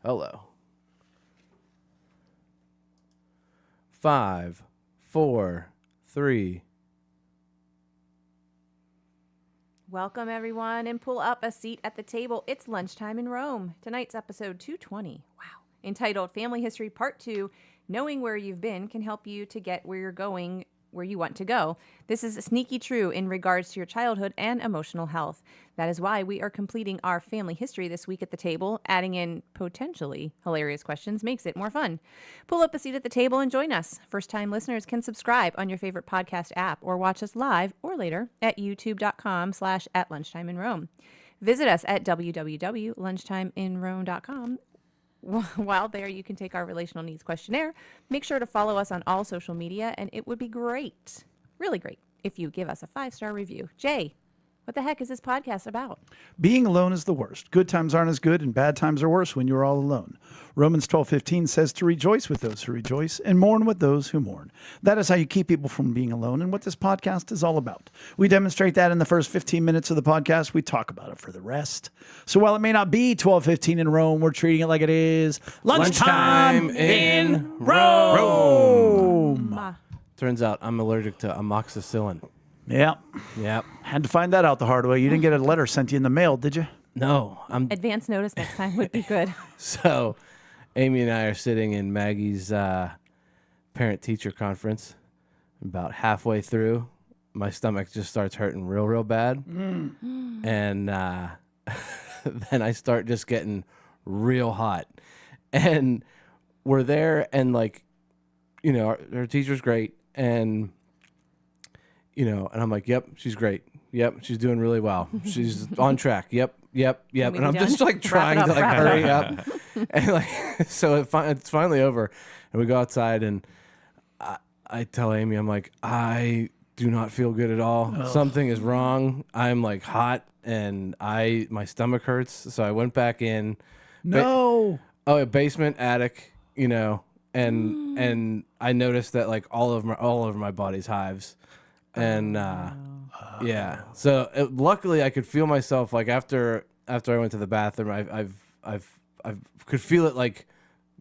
Hello. 5, 4, 3. Welcome, everyone, and pull up a seat at the table. It's Lunchtime in Rome. Tonight's episode 220. Wow. Entitled Family History Part 2, Knowing Where You've Been Can Help You to Get Where You're Going, Where You Want to Go. This is sneaky true in regards to your childhood and emotional health. That is why we are completing our family history this week at the table. Adding in potentially hilarious questions makes it more fun. Pull up a seat at the table and join us. First-time listeners can subscribe on your favorite podcast app or watch us live or later at youtube.com/@lunchtimeinrome. Visit us at www.lunchtimeinrome.com. While there, you can take our relational needs questionnaire. Make sure to follow us on all social media, and it would be great, really great, if you give us a 5-star review. Jay, what the heck is this podcast about? Being alone is the worst. Good times aren't as good, and bad times are worse when you're all alone. Romans 12:15 says to rejoice with those who rejoice and mourn with those who mourn. That is how you keep people from being alone, and what this podcast is all about. We demonstrate that in the first 15 minutes of the podcast. We talk about it for the rest. So while it may not be 12:15 in Rome, we're treating it like it is lunchtime in Rome. Turns out I'm allergic to amoxicillin. Yep. Had to find that out the hard way. You didn't get a letter sent you in the mail, did you? No, Advance notice next time would be good. So Amy and I are sitting in Maggie's parent-teacher conference. About halfway through, my stomach just starts hurting real bad. And then I start just getting real hot. And we're there, and like, you know, our teacher's great. And, you know, and I'm like, yep, she's great. Yep, she's doing really well. She's on track. Yep. And I'm just like trying to like hurry up. And like, so it's finally over, and we go outside, and I tell Amy, I'm like, I do not feel good at all. Something is wrong. I'm like hot, and my stomach hurts. So I went back in. A basement, attic, you know, and I noticed that like all over my body's hives, and yeah. So luckily I could feel myself like after I went to the bathroom, I could feel it like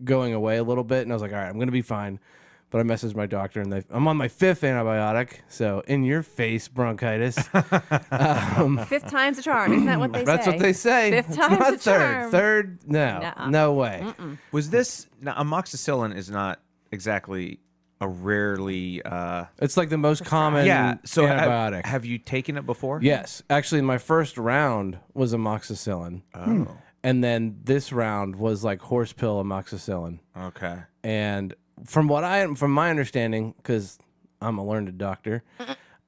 going away a little bit, and I was like, all right, I'm gonna be fine. But I messaged my doctor, and I'm on my 5th antibiotic, so in your face bronchitis. 5th time's a charm, isn't that what they say? That's what they say. 5th It's time's not a charm. Third, no way. Was this now, amoxicillin is not exactly a rarely It's like the most common antibiotic. Have you taken it before? Yes, actually, my first round was amoxicillin. Oh, And then this round was like horse pill amoxicillin. okay. And from my understanding, because I'm a learned doctor,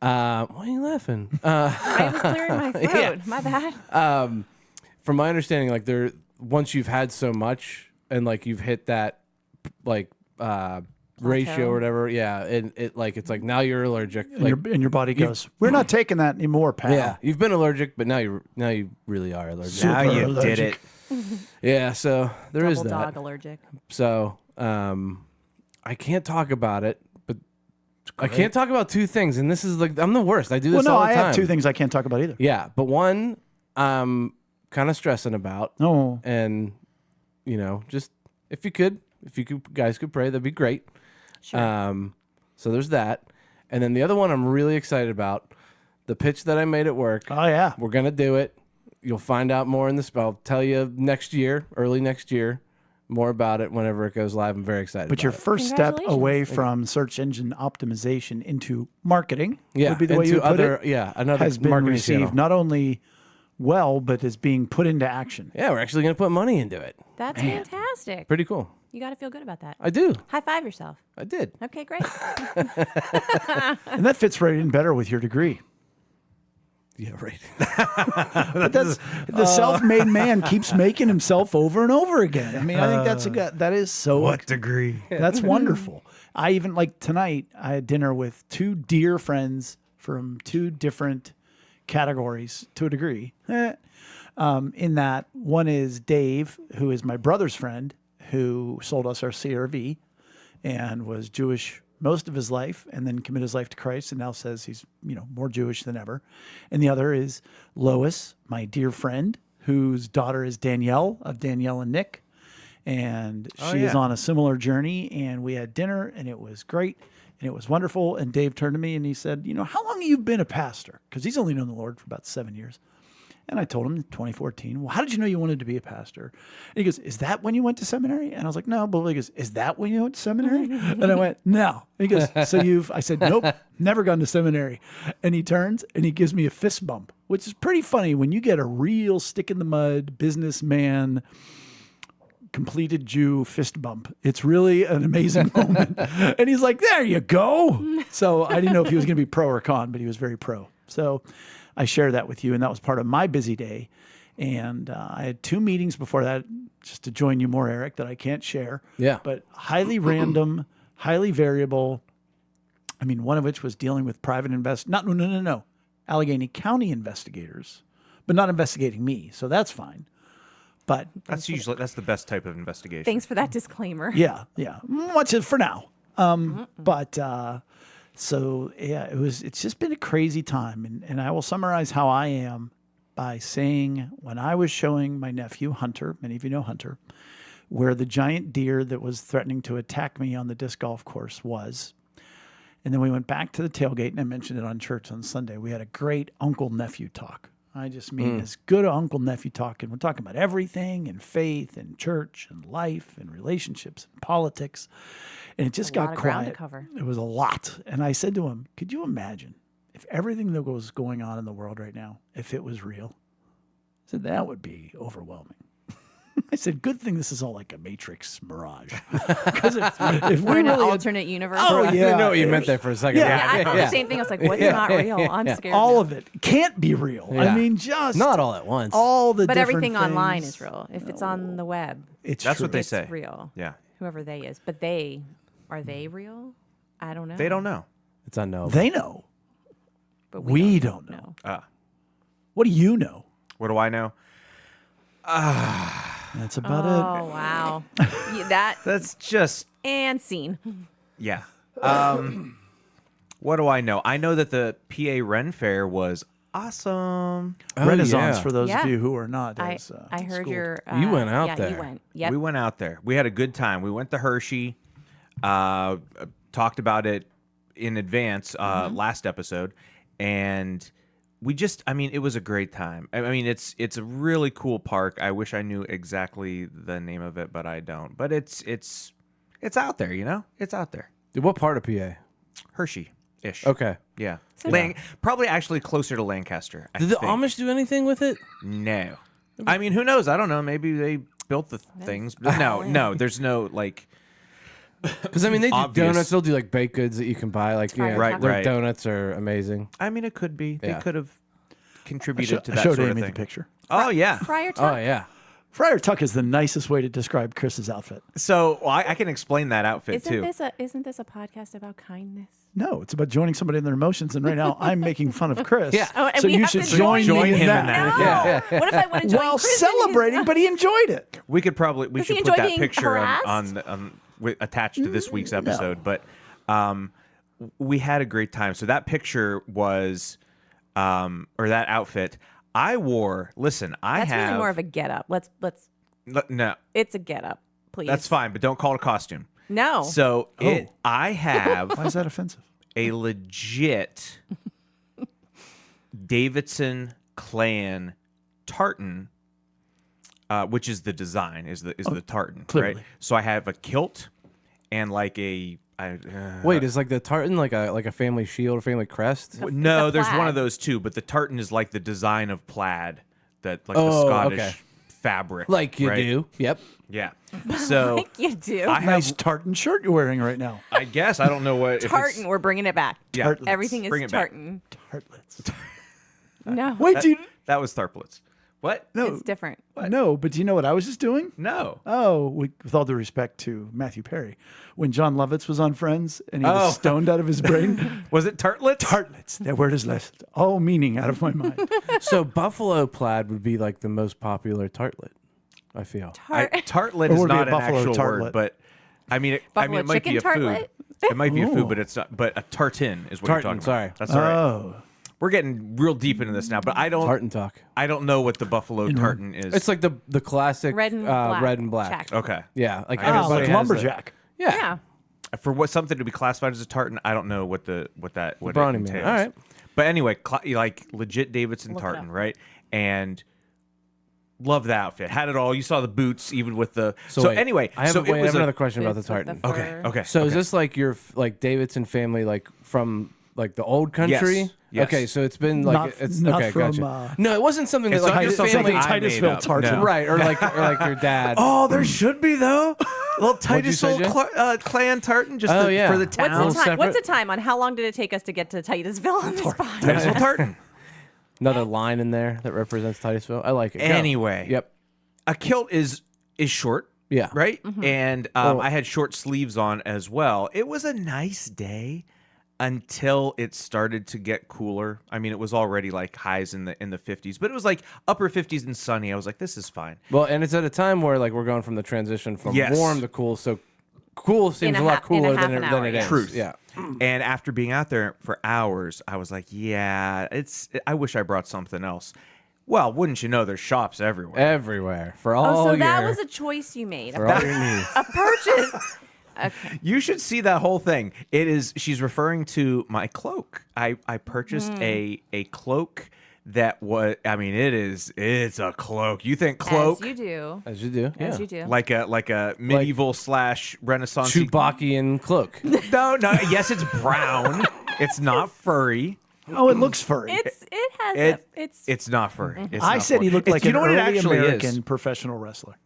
why are you laughing? I was clearing my throat. Yeah. My bad. From my understanding, like once you've had so much and like you've hit that like ratio or whatever, yeah, and it's like now you're allergic. And your body goes, we're not taking that anymore, pal. Yeah, you've been allergic, but now you really are allergic. Now you allergic. did it. Yeah, so there is Double that. dog allergic. So I can't talk about it, but I can't talk about two things, and this is like I'm the worst. I do this all the time. I have two things I can't talk about either. Yeah, but one I'm kind of stressing about. No. And you know, just if you guys could pray, that'd be great. Sure. So there's that, and then the other one I'm really excited about, the pitch that I made at work. Oh yeah. We're gonna do it. You'll find out more in the spell. I'll tell you early next year, more about it whenever it goes live. I'm very excited. But your first step away from search engine optimization into marketing would be the way you put it. Yeah, another has been marketing received channel. not only well, but is being put into action. Yeah, we're actually going to put money into it. That's fantastic. Pretty cool. You got to feel good about that. I do. High five yourself. I did. Okay, great. And that fits right in better with your degree. Yeah, right. But the self-made man keeps making himself over and over again. I mean, I think that is so. What degree? That's wonderful. I even like tonight. I had dinner with two dear friends from two different categories to a degree. In that one is Dave, who is my brother's friend, who sold us our CRV and was Jewish most of his life and then committed his life to Christ and now says he's, more Jewish than ever. And the other is Lois, my dear friend, whose daughter is Danielle of Danielle and Nick. and Oh, she is yeah. on a similar journey. And we had dinner, and it was great, and it was wonderful. And Dave turned to me and he said, how long have you been a pastor? Because he's only known the Lord for about 7 years. And I told him in 2014, well, how did you know you wanted to be a pastor? And he goes, is that when you went to seminary? And I was like, no. But he goes, is that when you went to seminary? And I went, no. And he goes, I said, nope, never gone to seminary. And he turns and he gives me a fist bump, which is pretty funny when you get a real stick in the mud businessman, completed Jew fist bump. It's really an amazing moment. And he's like, there you go. So I didn't know if he was going to be pro or con, but he was very pro. So I share that with you. And that was part of my busy day. And I had 2 meetings before that, just to join you more, Eric, that I can't share. Yeah. But highly random, highly variable. I mean, one of which was dealing with private no. Allegheny County investigators, but not investigating me. So that's fine. But That's the best type of investigation. Thanks for that disclaimer. yeah, much for now. So yeah, it's just been a crazy time. And I will summarize how I am by saying when I was showing my nephew Hunter, many of you know Hunter, where the giant deer that was threatening to attack me on the disc golf course was. And then we went back to the tailgate, and I mentioned it on church on Sunday. We had a great uncle-nephew talk. I just mean as good uncle-nephew talk, and we're talking about everything, and faith, and church, and life, and relationships, and politics. And it just A lot got of ground to quiet. cover. It was a lot. And I said to him, could you imagine if everything that was going on in the world right now, if it was real? I said, that would be overwhelming. I said, good thing this is all like a Matrix mirage. Because if We're we in an really had- alternate universe. Oh, I yeah. didn't know what you meant there for a second. Yeah. Yeah, I thought the same thing. I was like, what's not real? I'm scared. all now. of it can't be real. Yeah. I mean, just Not all at once. all the But different everything online things. is real. If it's on the web, It's That's true. what they it's say. real. Yeah. Whoever they is. But are they real? I don't know. They don't know. It's unknowable. They know. But We don't know. What do you know? What do I know? That's about Oh, wow. Yeah, That's just and scene. yeah. What do I know? I know that the PA Ren Fair was awesome. it. Renaissance yeah. for those Yeah. of you who are not I as I heard schooled. your. You went out yeah, there. You went. Yep. We went out there. We had a good time. We went to Hershey. Talked about it in advance last episode, and it was a great time. I mean, it's a really cool park. I wish I knew exactly the name of it, but I don't. But it's out there, It's out there. What part of PA? Hershey-ish. Okay. Yeah. So- Probably actually closer to Lancaster. I Did the think. Amish do anything with it? No. I mean, who knows? I don't know. Maybe they built the things. But no. There's no like. Because I mean, they do Obvious. donuts. They'll do like baked goods that you can buy. Like, Friar Right, Tuck. their right. donuts are amazing. I mean, it could be. They Yeah. could have I contributed to I that showed sort of Amy thing. the picture. Oh yeah. Friar Tuck. Oh yeah. Friar Tuck is the nicest way to describe Chris's outfit. So I can explain that outfit Isn't too. this a podcast about kindness? No, it's about joining somebody in their emotions. And right now, I'm making fun of Chris. Yeah. Oh, and so we you have should to join join me in him that. in that. No. Yeah. What if I want to join While Chris in his- celebrating, but he enjoyed it. We could probably Does should he put enjoy that being picture harassed? attached to this week's episode. But we had a great time. So that picture was or that outfit I wore. Listen, I That's have really more of a get up. Let's. no. It's a get up, please. That's fine, but don't call it a costume. No. So I have Why is that offensive? a legit Davidson clan tartan, which is the design, is the tartan, clearly. right? So I have a kilt and like Wait, is like the tartan like a family shield or family crest? no, it's a there's one plaid. of those too, but the tartan is like the design of plaid, that like Oh, the Scottish okay. fabric, Like you right? do. Yep. Yeah. So like you do. I have, Nice tartan shirt you're wearing right now. I guess I don't know what if it's- tartan. We're bringing it back. Yeah. Tartlets. Everything is Bring it back. tartan. Tartlets. No. Wait, do you... That was Tharplets. What? No, It's different. no, but do you know what I was just doing? No. Oh, with all due respect to Matthew Perry, when John Lovitz was on Friends and he was Oh. stoned out of his brain, Was it tartlets? tartlets, that word is left all meaning out of my mind. So buffalo plaid would be like the most popular tartlet, I feel. Tartlet Or is would it be not a an buffalo actual tartlet? word, but I mean, it Buffalo might be a chicken food. tartlet? It might be a Ooh. food, but it's not. But a tartan is what Tartan, you're talking sorry. about. That's all right. Oh, we're getting real deep into this now, but I don't Tartan talk. I don't know what the buffalo tartan is. It's like the classic Red and black. red and black. Check. okay. Yeah, like Oh, everybody like has lumberjack. Yeah. Yeah. For what something to be classified as a tartan, I don't know what it Brawny man. entails. All right. But anyway, like legit Davidson Look it tartan, up. right? And love the outfit. Had it all. You saw the boots, even with the. So wait, anyway, I have, so wait, it I was have another question about the Boots with tartan. the okay. fur. Okay. So is okay. this like your like Davidson family, like from like the old country? Yes, yes. Okay, so it's been like Not- it's not okay. from, Gotcha. No, it wasn't something that It's like not your just something family, I made Titusville up. tartan. No. right? Or like your dad. Oh, there should be though. Little you say, Titusville Jay? clan tartan, just Oh, yeah. for the What's town. the time? separate? What's the time on how long did it take us to get to Titusville on this spot? Titusville tartan. Another line in there that represents Titusville. I like it. Go. Anyway, Yep. a kilt is short. Yeah. Right? Mm-hmm. And Oh. I had short sleeves on as well. It was a nice day until it started to get cooler. I mean, it was already like highs in the 50s, but it was like upper 50s and sunny. I was like, this is fine. Well, and it's at a time where like we're going from the transition from Yes. warm to cool. So cool seems a a lot half- in a cooler half than an it hour, yeah. is. Truth. Yeah. And after being out there for hours, I was like, yeah, I wish I brought something else. Well, wouldn't you know, there's shops everywhere. Everywhere for all Oh, so that your was a choice you made. for all your needs. A purchase. Okay. You should see that whole thing. She's referring to my cloak. I purchased a cloak that was, I mean, it's a cloak. You think cloak? As you do. As you do. As Yeah. you do. Like a medieval / Renaissance. Chewbacca cloak. No. Yes, it's brown. It's not furry. Oh, it looks furry. it has It's not furry. It's I not said he furry. looked like You an know what it early actually American is? professional wrestler.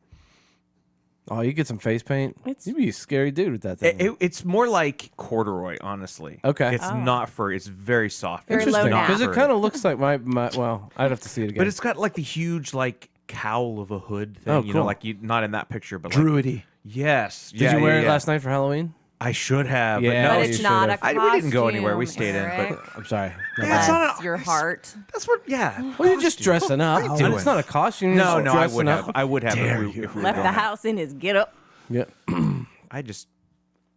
Oh, you get some face paint. It's- You'd be a scary dude with that thing. It's more like corduroy, honestly. Okay. It's not furry. It's very soft. Very It's low not down. Because it furry. kind of looks like my well, I'd have to see it again. But it's got like the huge like cowl of a hood thing. Oh, You know, cool. like not in that picture, but like, Druidy. yes. Did you wear it last night for Halloween? I should have. Yeah, but But no, you it's should not have. a we costume. didn't go anywhere. We stayed in, Eric. but I'm sorry. No, Yeah, it's not Bless a- your heart. that's what. Yeah. well, you're just dressing up. What are you doing? It's not a costume. No, you're no, just I dressing would up. have. I would have. Dare if we Left were the going out. house in his get up. Yeah. I just.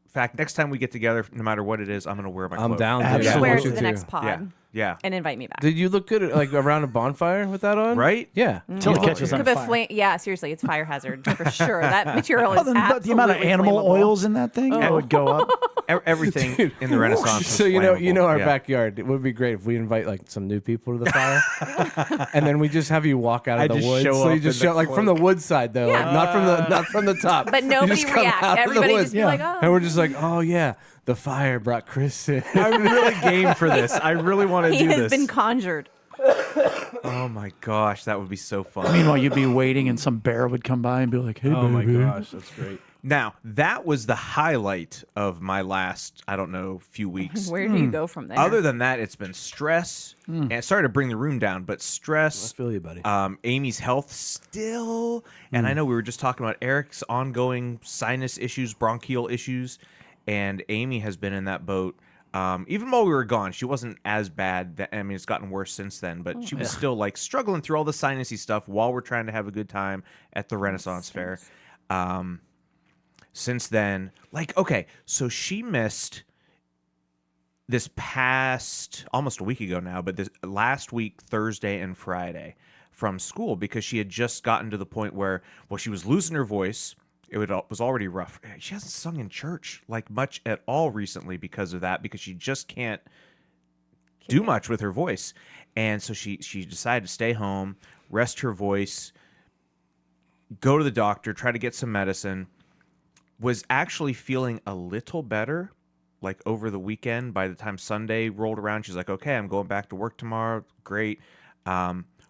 In fact, next time we get together, no matter what it is, I'm gonna wear my. I'm cloak. down. to Absolutely. that. Wear I it to want the you next pod Yeah. Yeah. and invite me back. Did you look good like around a bonfire with that on? Right? Yeah. Until it catches on Could be a fire. flame. Yeah, seriously, it's fire hazard for sure. That material is Oh, the amount of absolutely animal flammable. oils in that thing that would go up. Everything in the Renaissance. Was So you know our flammable. Yeah. backyard. It would be great if we invite like some new people to the fire, and then we just have you walk out of I the just woods. show So you up just in the show like from the wood side though, like Yeah. not from the top. But You nobody just come react. out of the Everybody woods. just be Yeah. like, oh. And we're just like, oh yeah, the fire brought Chris in. I'm really game for this. I really want to He do has this. been conjured. Oh my gosh, that would be so fun. Meanwhile, you'd be waiting, and some bear would come by and be like, "Hey, baby." that's great. Now, that was the highlight of my last, I don't know, few weeks. Where do you go from there? Other than that, it's been stress. And sorry to bring the room down, but I stress, feel you, buddy. Amy's health still. And I know we were just talking about Eric's ongoing sinus issues, bronchial issues. And Amy has been in that boat. Even while we were gone, she wasn't as bad. I mean, it's gotten worse since then, but she was still like struggling through all the sinusy stuff while we're trying to have a good time at the Renaissance Fair. Since then, like, okay, so she missed this past almost a week ago now, but this last week, Thursday and Friday from school because she had just gotten to the point where, well, she was losing her voice. Was already rough. She hasn't sung in church like much at all recently because of that, because she just can't do much with her voice. And so she decided to stay home, rest her voice, go to the doctor, try to get some medicine. Was actually feeling a little better like over the weekend. By the time Sunday rolled around, she's like, okay, I'm going back to work tomorrow. Great.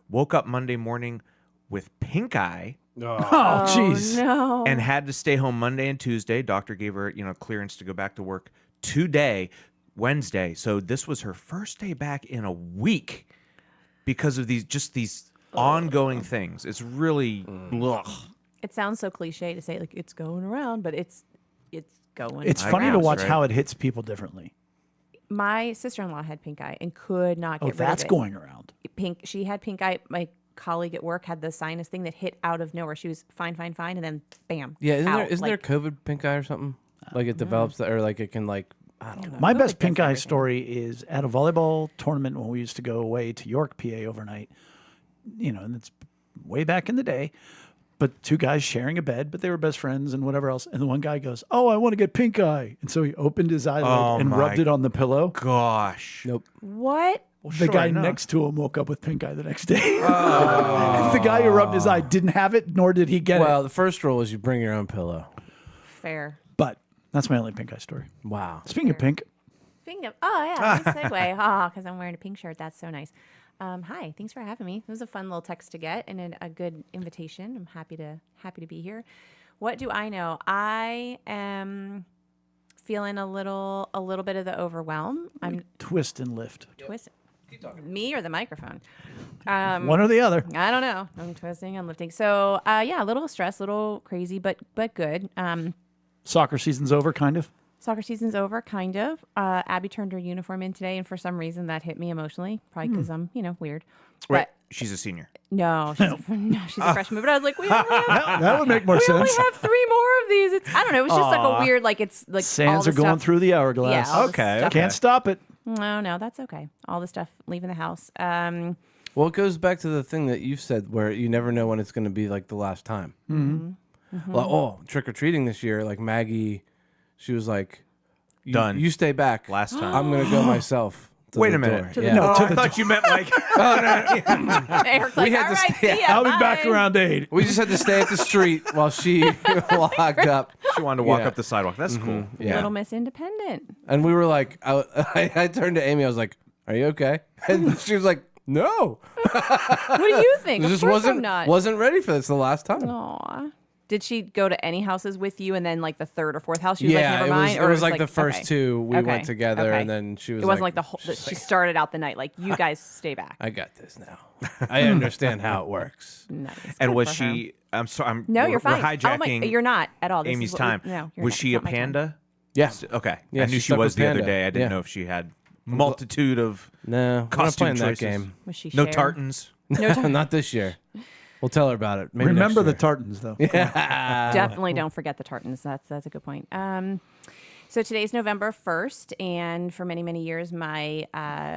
Woke up Monday morning with pink eye. Oh, jeez. no. And had to stay home Monday and Tuesday. Doctor gave her, clearance to go back to work today, Wednesday. So this was her first day back in a week because of these ongoing things. It's really, ugh. It sounds so cliche to say like it's going around, but it's going. It's I funny to guess, watch right? how it hits people differently. My sister-in-law had pink eye and could not get Oh, rid that's of it. going around. Pink. She had pink eye. My colleague at work had the sinus thing that hit out of nowhere. She was fine, and then bam. Yeah, out. isn't there COVID pink eye or something? Like it develops that, or like it can like I don't know. My Nobody best does pink eye everything. story is at a volleyball tournament when we used to go away to York, PA overnight. And it's way back in the day. But two guys sharing a bed, but they were best friends and whatever else. And the one guy goes, "Oh, I want to get pink eye." And so he opened his eyelid Oh and my rubbed it on the pillow. Gosh. Nope. What? Well, The sure guy enough. next to him woke up with pink eye the next day. The guy who rubbed his eye didn't have it, nor did he get Well, it. the first rule is you bring your own pillow. Fair. But that's my only pink eye story. Wow. Speaking of pink, Speaking of, nice segue. Because I'm wearing a pink shirt. That's so nice. Hi, thanks for having me. It was a fun little text to get and a good invitation. I'm happy to be here. What do I know? I am feeling a little bit of the overwhelm. I'm twist and lift. twisting. Me or the microphone? One or the other. I don't know. I'm twisting. I'm lifting. So a little stressed, a little crazy, but good. Soccer season's over, kind of. Soccer season's over, kind of. Abby turned her uniform in today, and for some reason that hit me emotionally, probably because I'm, weird. Wait, But she's a senior. no, she's a freshman. But I was like, we only have, That would make more we only sense. have 3 more of these. I don't know. It was just like a weird, like it's like all Sands the are going stuff, through the hourglass. Yeah, all the Okay, stuff- okay. Can't stop it. No, that's okay. All the stuff leaving the house. Well, it goes back to the thing that you've said where you never know when it's going to be like the last time. Mm-hmm. Like, trick or treating this year, like Maggie, she was like, Done. You stay back. Last time. I'm going to go myself. to Wait the a minute. door." the- Yeah. no, Oh, to I the thought you meant like. Eric's like, had all to right, stay- see ya, I'll be back bye." around 8. We just had to stay at the street while she locked up. She wanted to walk Yeah. up the sidewalk. That's cool. Yeah. Little Miss Independent. And we were like, I turned to Amy. I was like, "Are you okay?" And she was like, "No, What do you think? I Of just course wasn't I'm not. wasn't ready for this the last time." Aw. Did she go to any houses with you, and then like the third or fourth house, she was like, Yeah, never it mind? was. Or It was like the first okay. two we Okay, went together, okay. and then she was. It wasn't like the she's whole. She started out the night like, you guys stay back. I got this now. I understand how it works. Nice. And Good was for her. she? I'm sorry. No, we're, you're fine. We're hijacking Oh my, you're not at all. This Amy's is what time. No, you're Was not. she It's a not my time. panda? Yeah. Okay. Yeah, I knew she she stuck was with the other panda. day. I didn't Yeah. know if she had multitude of No, we're not costume playing that choices. game. Was she No Cher? tartans. Not this year. We'll tell her about it. Maybe Remember the next tartans, though. Definitely don't forget the tartans. That's a good point. So today's November 1st, and for many, many years, my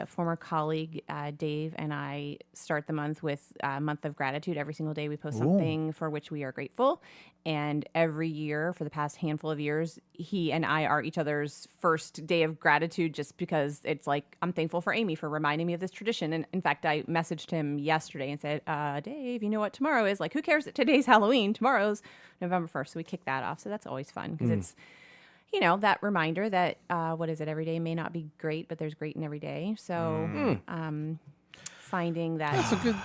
former colleague Dave and I start the month with a month of gratitude. Every single day we post something for which we are grateful. And every year, for the past handful of years, he and I are each other's first day of gratitude just because it's like, I'm thankful for Amy for reminding me of this tradition. And in fact, I messaged him yesterday and said, Dave, you know what tomorrow is? Like, who cares that today's Halloween? Tomorrow's November 1st. So we kick that off. So that's always fun because it's, that reminder that, what is it? Every day may not be great, but there's great in every day. So finding that.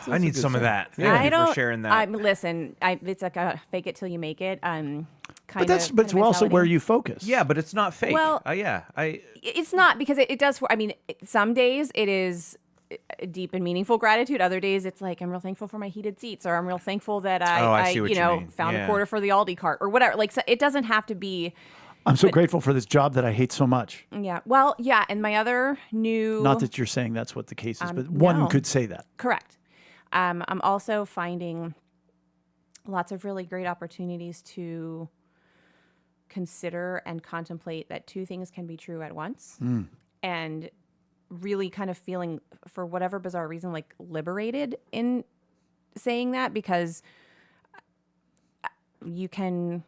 I need some of that. Thank I you don't. for sharing that. Listen, it's like a fake it till you make it. But that's also where you focus. Yeah, but it's not fake. Well- I It's not because it does. Some days it is deep and meaningful gratitude. Other days it's like I'm real thankful for my heated seats, or I'm real thankful that I see what you mean. found Yeah. a quarter for the Aldi cart, or whatever. Like, so it doesn't have to be. I'm so grateful for this job that I hate so much. Yeah. Well, yeah. And my other new. Not that you're saying that's what the case is, but one no. could say that. Correct. I'm also finding lots of really great opportunities to consider and contemplate that two things can be true at once. And really kind of feeling, for whatever bizarre reason, like liberated in saying that, because you can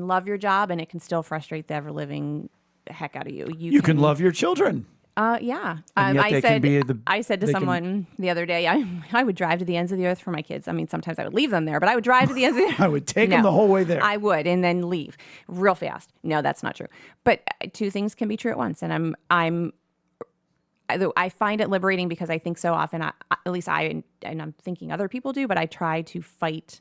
love your job and it can still frustrate the ever-living heck out of you. You can love your children. Yeah. And yet I they can said, be the- I said to they can- someone the other day, I would drive to the ends of the earth for my kids. I mean, sometimes I would leave them there, but I would drive to the ends of the earth. I would take them the whole way there. I would, and then leave real fast. No, that's not true. But two things can be true at once. And I find it liberating because I think so often, at least and I'm thinking other people do, but I try to fight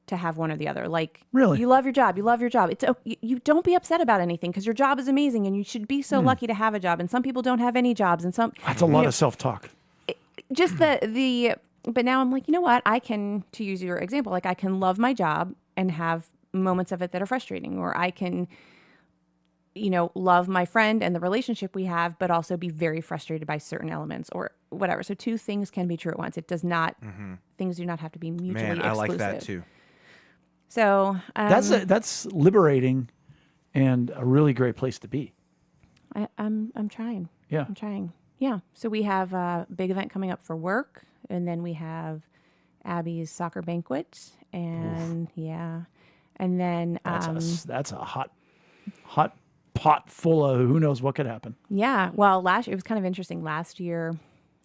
to have one or the other. Like, Really? you love your job. You love your job. It's you don't be upset about anything because your job is amazing and you should be so lucky to have a job. And some people don't have any jobs, and some That's a lot of self-talk. just but now I'm like, you know what? I can, to use your example, like I can love my job and have moments of it that are frustrating, or I can, love my friend and the relationship we have, but also be very frustrated by certain elements or whatever. So two things can be true at once. It does not, things do not have to be mutually man, I exclusive. like that too. So That's liberating and a really great place to be. I'm trying. Yeah. I'm trying. Yeah. So we have a big event coming up for work, and then we have Abby's soccer banquet, and and then That's a hot pot full of who knows what could happen. yeah. Well, it was kind of interesting. Last year,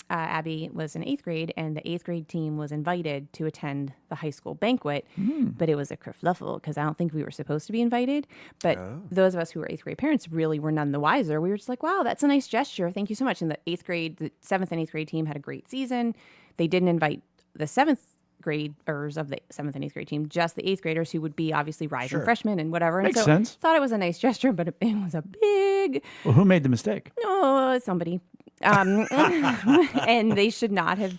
Abby was in 8th grade, and the 8th grade team was invited to attend the high school banquet, but it was a kerfluffle because I don't think we were supposed to be invited. But those of us who were 8th grade parents really were none the wiser. We were just like, wow, that's a nice gesture. Thank you so much. And the 7th and 8th grade team had a great season. They didn't invite the 7th graders of the 7th and 8th grade team, just the 8th graders who would be obviously rising freshmen and whatever. Makes and so sense. thought it was a nice gesture, but it was a big, Well, who made the mistake? somebody. And they should not have,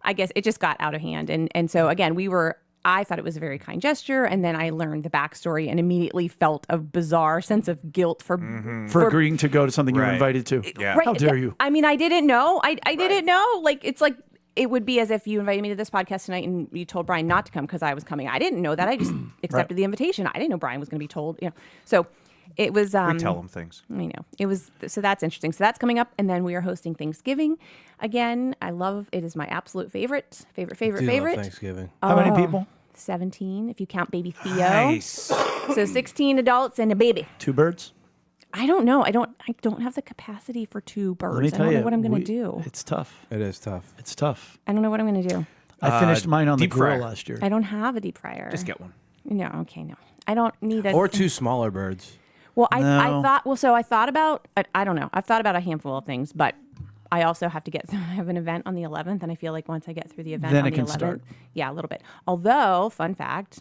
I guess it just got out of hand. And so again, I thought it was a very kind gesture. And then I learned the backstory and immediately felt a bizarre sense of guilt for For agreeing to go to something you were Right. invited to. Yeah. Right. How dare you? I mean, I didn't know. I didn't know. Like, it's like, it would be as if you invited me to this podcast tonight and you told Brian not to come because I was coming. I didn't know that. I just accepted the invitation. I didn't know Brian was going to be told, So it was. We tell them things. I know. It was. So that's interesting. So that's coming up. And then we are hosting Thanksgiving. Again, it is my absolute favorite. Do love Thanksgiving. How many people? 17, if you count baby Theo. Nice. So 16 adults and a baby. 2 birds? I don't know. I don't have the capacity for 2 birds. Let me I tell don't you. know what I'm going to do. It's tough. It is tough. It's tough. I don't know what I'm going to do. I finished mine on the deep grill fryer. last year. I don't have a deep fryer. Just get one. No, okay, no. I don't need a. Or 2 smaller birds. Well, I No. thought. Well, so I thought about. I don't know. I've thought about a handful of things, but I also have to I have an event on the 11th, and I feel like once I get through the event Then on it the can 11th, start. yeah, a little bit. Although, fun fact,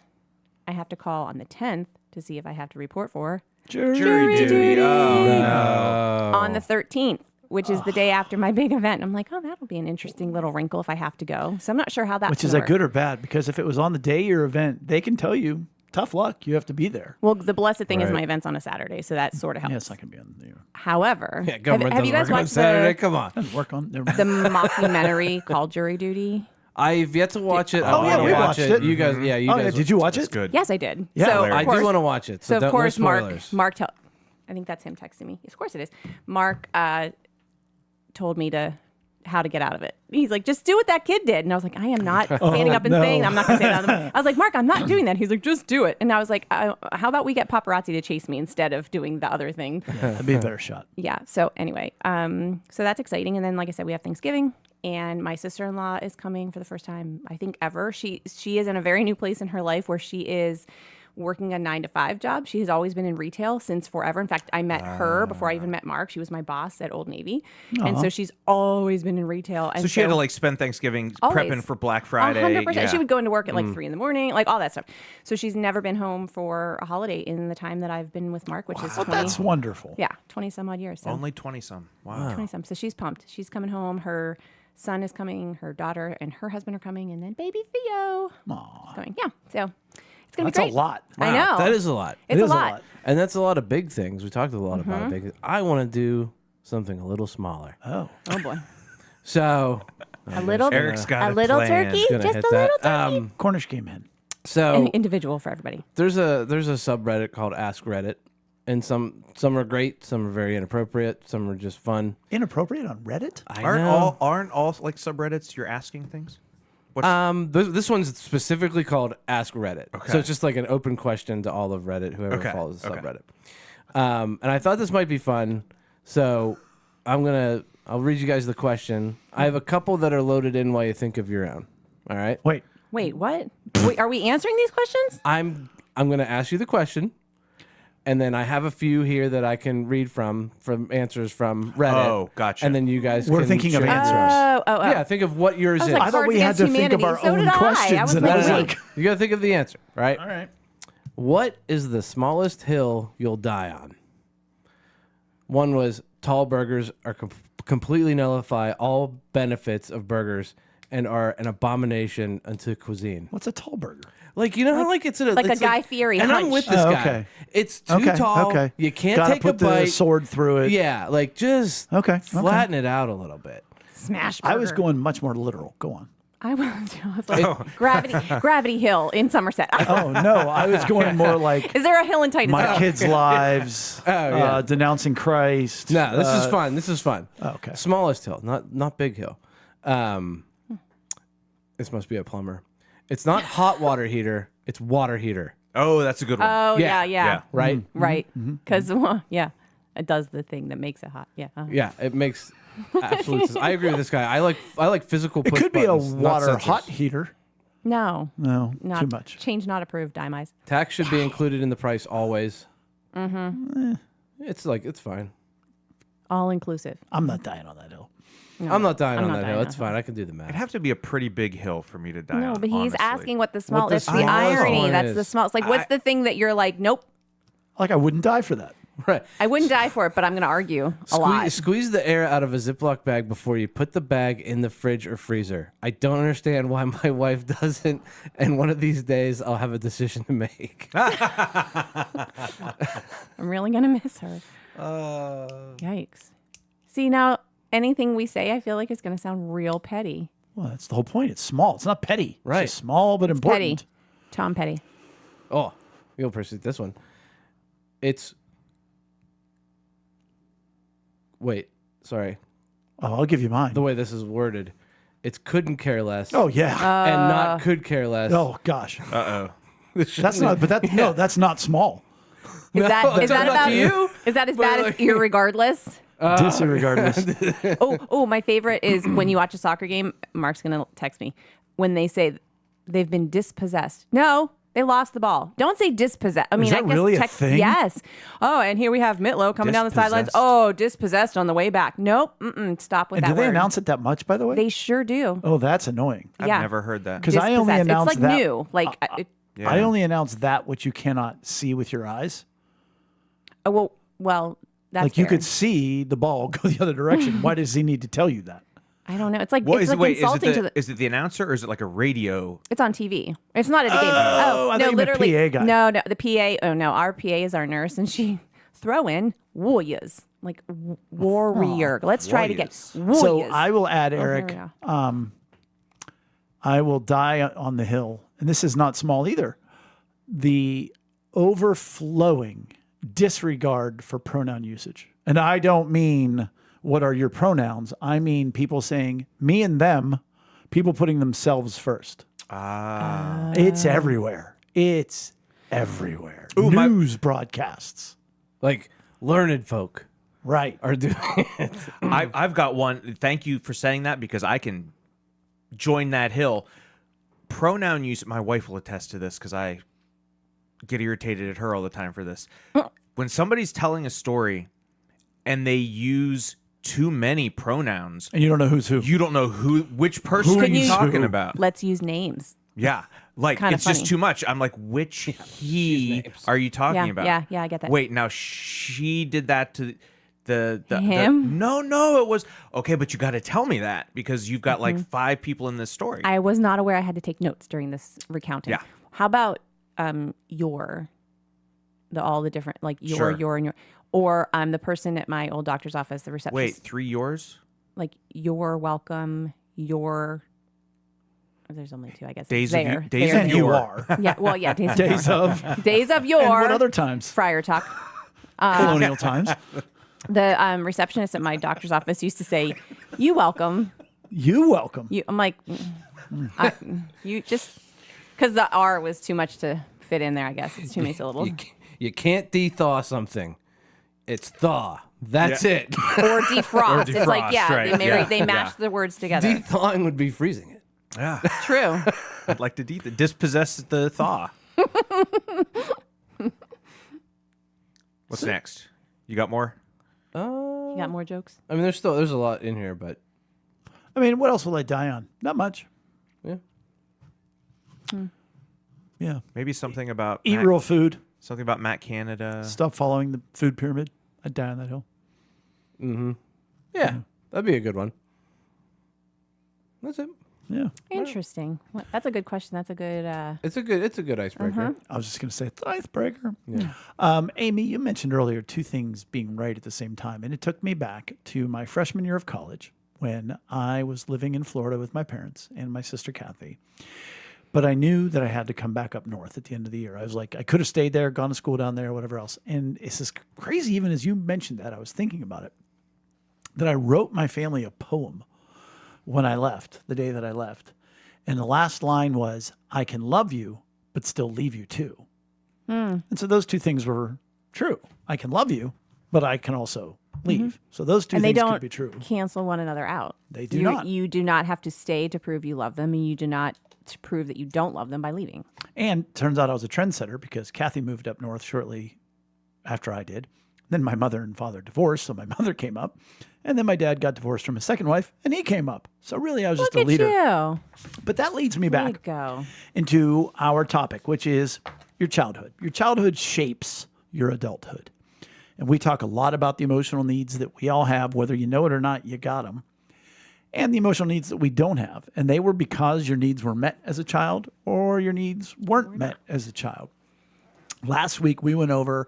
I have to call on the 10th to see if I have to report for Jury duty. Oh, no. on the 13th. Which is the day after my big event. I'm like, oh, that'll be an interesting little wrinkle if I have to go. So I'm not sure how that's Which is gonna a work. good or bad? Because if it was on the day of your event, they can tell you, tough luck, you have to be there. Well, the blessed thing is Right. my event's on a Saturday, so that sort of helps. Yes, I can be on the However, Yeah, government have you doesn't guys work on watched Saturday. Come on. doesn't work on. Never mind. the mockumentary called Jury Duty? I've yet to watch it. I Oh, yeah, wanna we watch watched it. You guys, yeah, you Oh, guys. yeah, did you watch That's it? good. Yes, I did. Yeah, so hilarious. I of course, do want to watch it. So don't, of course, no spoilers. Mark, I think that's him texting me. Of course it is. Mark told me how to get out of it. He's like, just do what that kid did. And I was like, I am not standing up and no. saying, I'm not going to say that. I was like, Mark, I'm not doing that. He's like, just do it. And I was like, how about we get paparazzi to chase me instead of doing the other thing? That'd be a better shot. Yeah. So anyway, so that's exciting. And then, like I said, we have Thanksgiving, and my sister-in-law is coming for the first time, I think, ever. She is in a very new place in her life where she is working a 9-to-5 job. She has always been in retail since forever. In fact, I met her before I even met Mark. She was my boss at Old Navy. And so she's always been in retail. And So she had to like spend Thanksgiving Always. prepping for Black Friday. 100%. Yeah. She would go into work at like 3 a.m, like all that stuff. So she's never been home for a holiday in the time that I've been with Mark, which is 20. That's wonderful. Yeah, 20 some odd years. So. Only 20-some. Wow. 20 some. So she's pumped. She's coming home. Her son is coming. Her daughter and her husband are coming. And then baby Theo is coming. Yeah. So it's going to be That's great. a lot. I know. That is a lot. It's It a is a lot. lot. And that's a lot of big things. We talked a lot about big things. I want to do something a little smaller. Oh. Oh, boy. So A little, Eric's got a a little plan. turkey. gonna Just hit a little that. turkey. Cornish game hen. So An individual for everybody. there's a subreddit called Ask Reddit, and some are great, some are very inappropriate, some are just fun. Inappropriate on Reddit? I Aren't know. all like subreddits you're asking things? What's This one's specifically called Ask Reddit. Okay. So it's just like an open question to all of Reddit, whoever Okay, follows the okay. subreddit. And I thought this might be fun, so I'll read you guys the question. I have a couple that are loaded in while you think of your own. All right. Wait. Wait, what? Wait, are we answering these questions? I'm going to ask you the question, and then I have a few here that I can read from answers from Reddit. Oh, gotcha. And then you guys We're can thinking of share answers. Oh. Yeah, think of what yours is. like, I thought we had Cards to Against think of our Humanity. So own did I. I questions. was And like, I was wait. like, You got to think of the answer, right? all right. What is the smallest hill you'll die on? One was tall burgers are completely nullify all benefits of burgers and are an abomination unto cuisine. What's a tall burger? Like, you know how like it's like a it's Guy Fieri and I'm hunch. with this Oh, guy. okay. It's too Okay. tall. Okay. You can't Gotta take put a bite. the sword through it. Yeah, like just Okay. flatten it out a little bit. Smash burger. I was going much more literal. Go on. I was like, Gravity Hill in Somerset. Oh no, I was going more like Is there a hill in Titusville? my kids' lives, yeah. denouncing Christ. No, this is fun. This is fun. Okay. Smallest hill, not big hill. This must be a plumber. It's not hot water heater. It's water heater. Oh, that's a good one. Oh, Yeah. yeah. Right. Right. Because, it does the thing that makes it hot. Yeah. Yeah. It makes absolute sense. I agree with this guy. I like physical. It push could be a buttons, not water sensors. hot heater. No. No, Not too much. Change not approved, Dime-Eyes. Tax should be included in the price always. Mm-hmm. It's fine. All inclusive. I'm not dying on that hill. I'm not dying I'm on not that dying hill. on It's that fine. I can do the math. It'd have to be a pretty big hill for me to die No, on, but he's honestly. asking what the small. What the That's the smallest irony. one That's is. the small. It's like, what's the thing that you're like, nope, Like I wouldn't die for that. Right. I wouldn't die for it, but I'm going to argue a lot. Squeeze the air out of a Ziploc bag before you put the bag in the fridge or freezer. I don't understand why my wife doesn't, and one of these days I'll have a decision to make. I'm really going to miss her. Yikes. See, now anything we say, I feel like it's going to sound real petty. Well, that's the whole point. It's small. It's not petty. Right. It's just small but important. Petty. Tom Petty. Oh, you'll appreciate this one. It's. Wait, sorry. Oh, I'll give you mine. The way this is worded, it's couldn't care less. Oh yeah. And not could care less. Oh gosh. Uh-oh. That's not. But that no, that's not small. Is No, that that's not about to you. Is that as But bad as like- irregardless? Disregardless. Oh, my favorite is when you watch a soccer game. Mark's going to text me when they say they've been dispossessed. No, they lost the ball. Don't say dispossessed. I mean, that I guess really a thing? Yes. Oh, and here we have Mitlow coming down the sidelines. Dispossessed. Oh, dispossessed on the way back. Nope. Stop with And that do they word. announce it that much, by the way? They sure do. Oh, that's annoying. I've Yeah. never heard that. 'Cause I only Dispossessed. announced It's like that- new. Like, Yeah. I only announce that which you cannot see with your eyes. well, that's Like you fair. could see the ball go the other direction. Why does he need to tell you that? I don't know. It's like What it's is like it? Wait, insulting to the. is it the announcer or is it like a radio? It's on TV. It's not at a game. Oh, I no, thought you meant literally. PA guy. No, the PA. Oh no, our PA is our nurse, and she throw in warriors, like warrior. Let's try it again. Warriors. So Warriors. I will add, here we Eric. go. I will die on the hill, and this is not small either. The overflowing disregard for pronoun usage, and I don't mean what are your pronouns. I mean people saying me and them. People putting themselves first. It's everywhere. It's everywhere. Ooh, my- News broadcasts. Like learned folk Right. are doing it. I've got one. Thank you for saying that because I can join that hill. Pronoun use. My wife will attest to this because I get irritated at her all the time for this. When somebody's telling a story and they use too many pronouns, And you don't know who's who. you don't know which person Who's are you who? talking about. Let's use names. Yeah, like Kinda it's just funny. too much. I'm like, which he names. are you talking Yeah, about? yeah, I get that. Wait, now she did that to the Him? no, it was okay, but you got to tell me that because you've got like 5 people in this story. I was not aware I had to take notes during this recounting. Yeah. How about all the different like Sure. your and your, or I'm the person at my old doctor's office, the receptionist. Wait, 3 yours? Like you're welcome. There's only 2, I guess. Days It's of you- there. days There. and of you your- are. Yeah. Well, yeah. Days, Days of. days of your. And what other times? Friar talk. Colonial times. The receptionist at my doctor's office used to say, "You welcome." You welcome. I'm like, you just because the R was too much to fit in there. I guess it's too many syllables. You can't de-thaw something. It's thaw. That's it. Or defrost. It's like, defrost, yeah, right. they mashed the words together. De-thawing would be freezing it. Yeah, True. I'd like to dispossess the thaw. What's next? You got more? You got more jokes? I mean, there's a lot in here, but I mean, what else will I die on? Not much. yeah. Yeah. Maybe something about Eat real food. something about Matt Canada. Stop following the food pyramid. I'd die on that hill. Yeah, that'd be a good one. That's it. Yeah. Interesting. That's a good question. That's a good. It's a good icebreaker. I was just going to say it's an icebreaker. Yeah. Amy, you mentioned earlier 2 things being right at the same time, and it took me back to my freshman year of college. when I was living in Florida with my parents and my sister Kathy. But I knew that I had to come back up north at the end of the year. I was like, I could have stayed there, gone to school down there, whatever else. And it's just crazy, even as you mentioned that, I was thinking about it, that I wrote my family a poem when I left, the day that I left. And the last line was, I can love you, but still leave you too. And so those two things were true. I can love you, but I can also leave. So those two And they things don't could be true. cancel one another out. They do not. You do not have to stay to prove you love them, and you do not to prove that you don't love them by leaving. And turns out I was a trendsetter because Kathy moved up north shortly after I did. Then my mother and father divorced, so my mother came up. And then my dad got divorced from his second wife, and he came up. So really, I was just a Look leader. at you. But that leads me Way to back go. into our topic, which is your childhood. Your childhood shapes your adulthood. And we talk a lot about the emotional needs that we all have, whether you know it or not, you got them. And the emotional needs that we don't have. And they were because your needs were met as a child or your needs weren't met as a child. Last week, we went over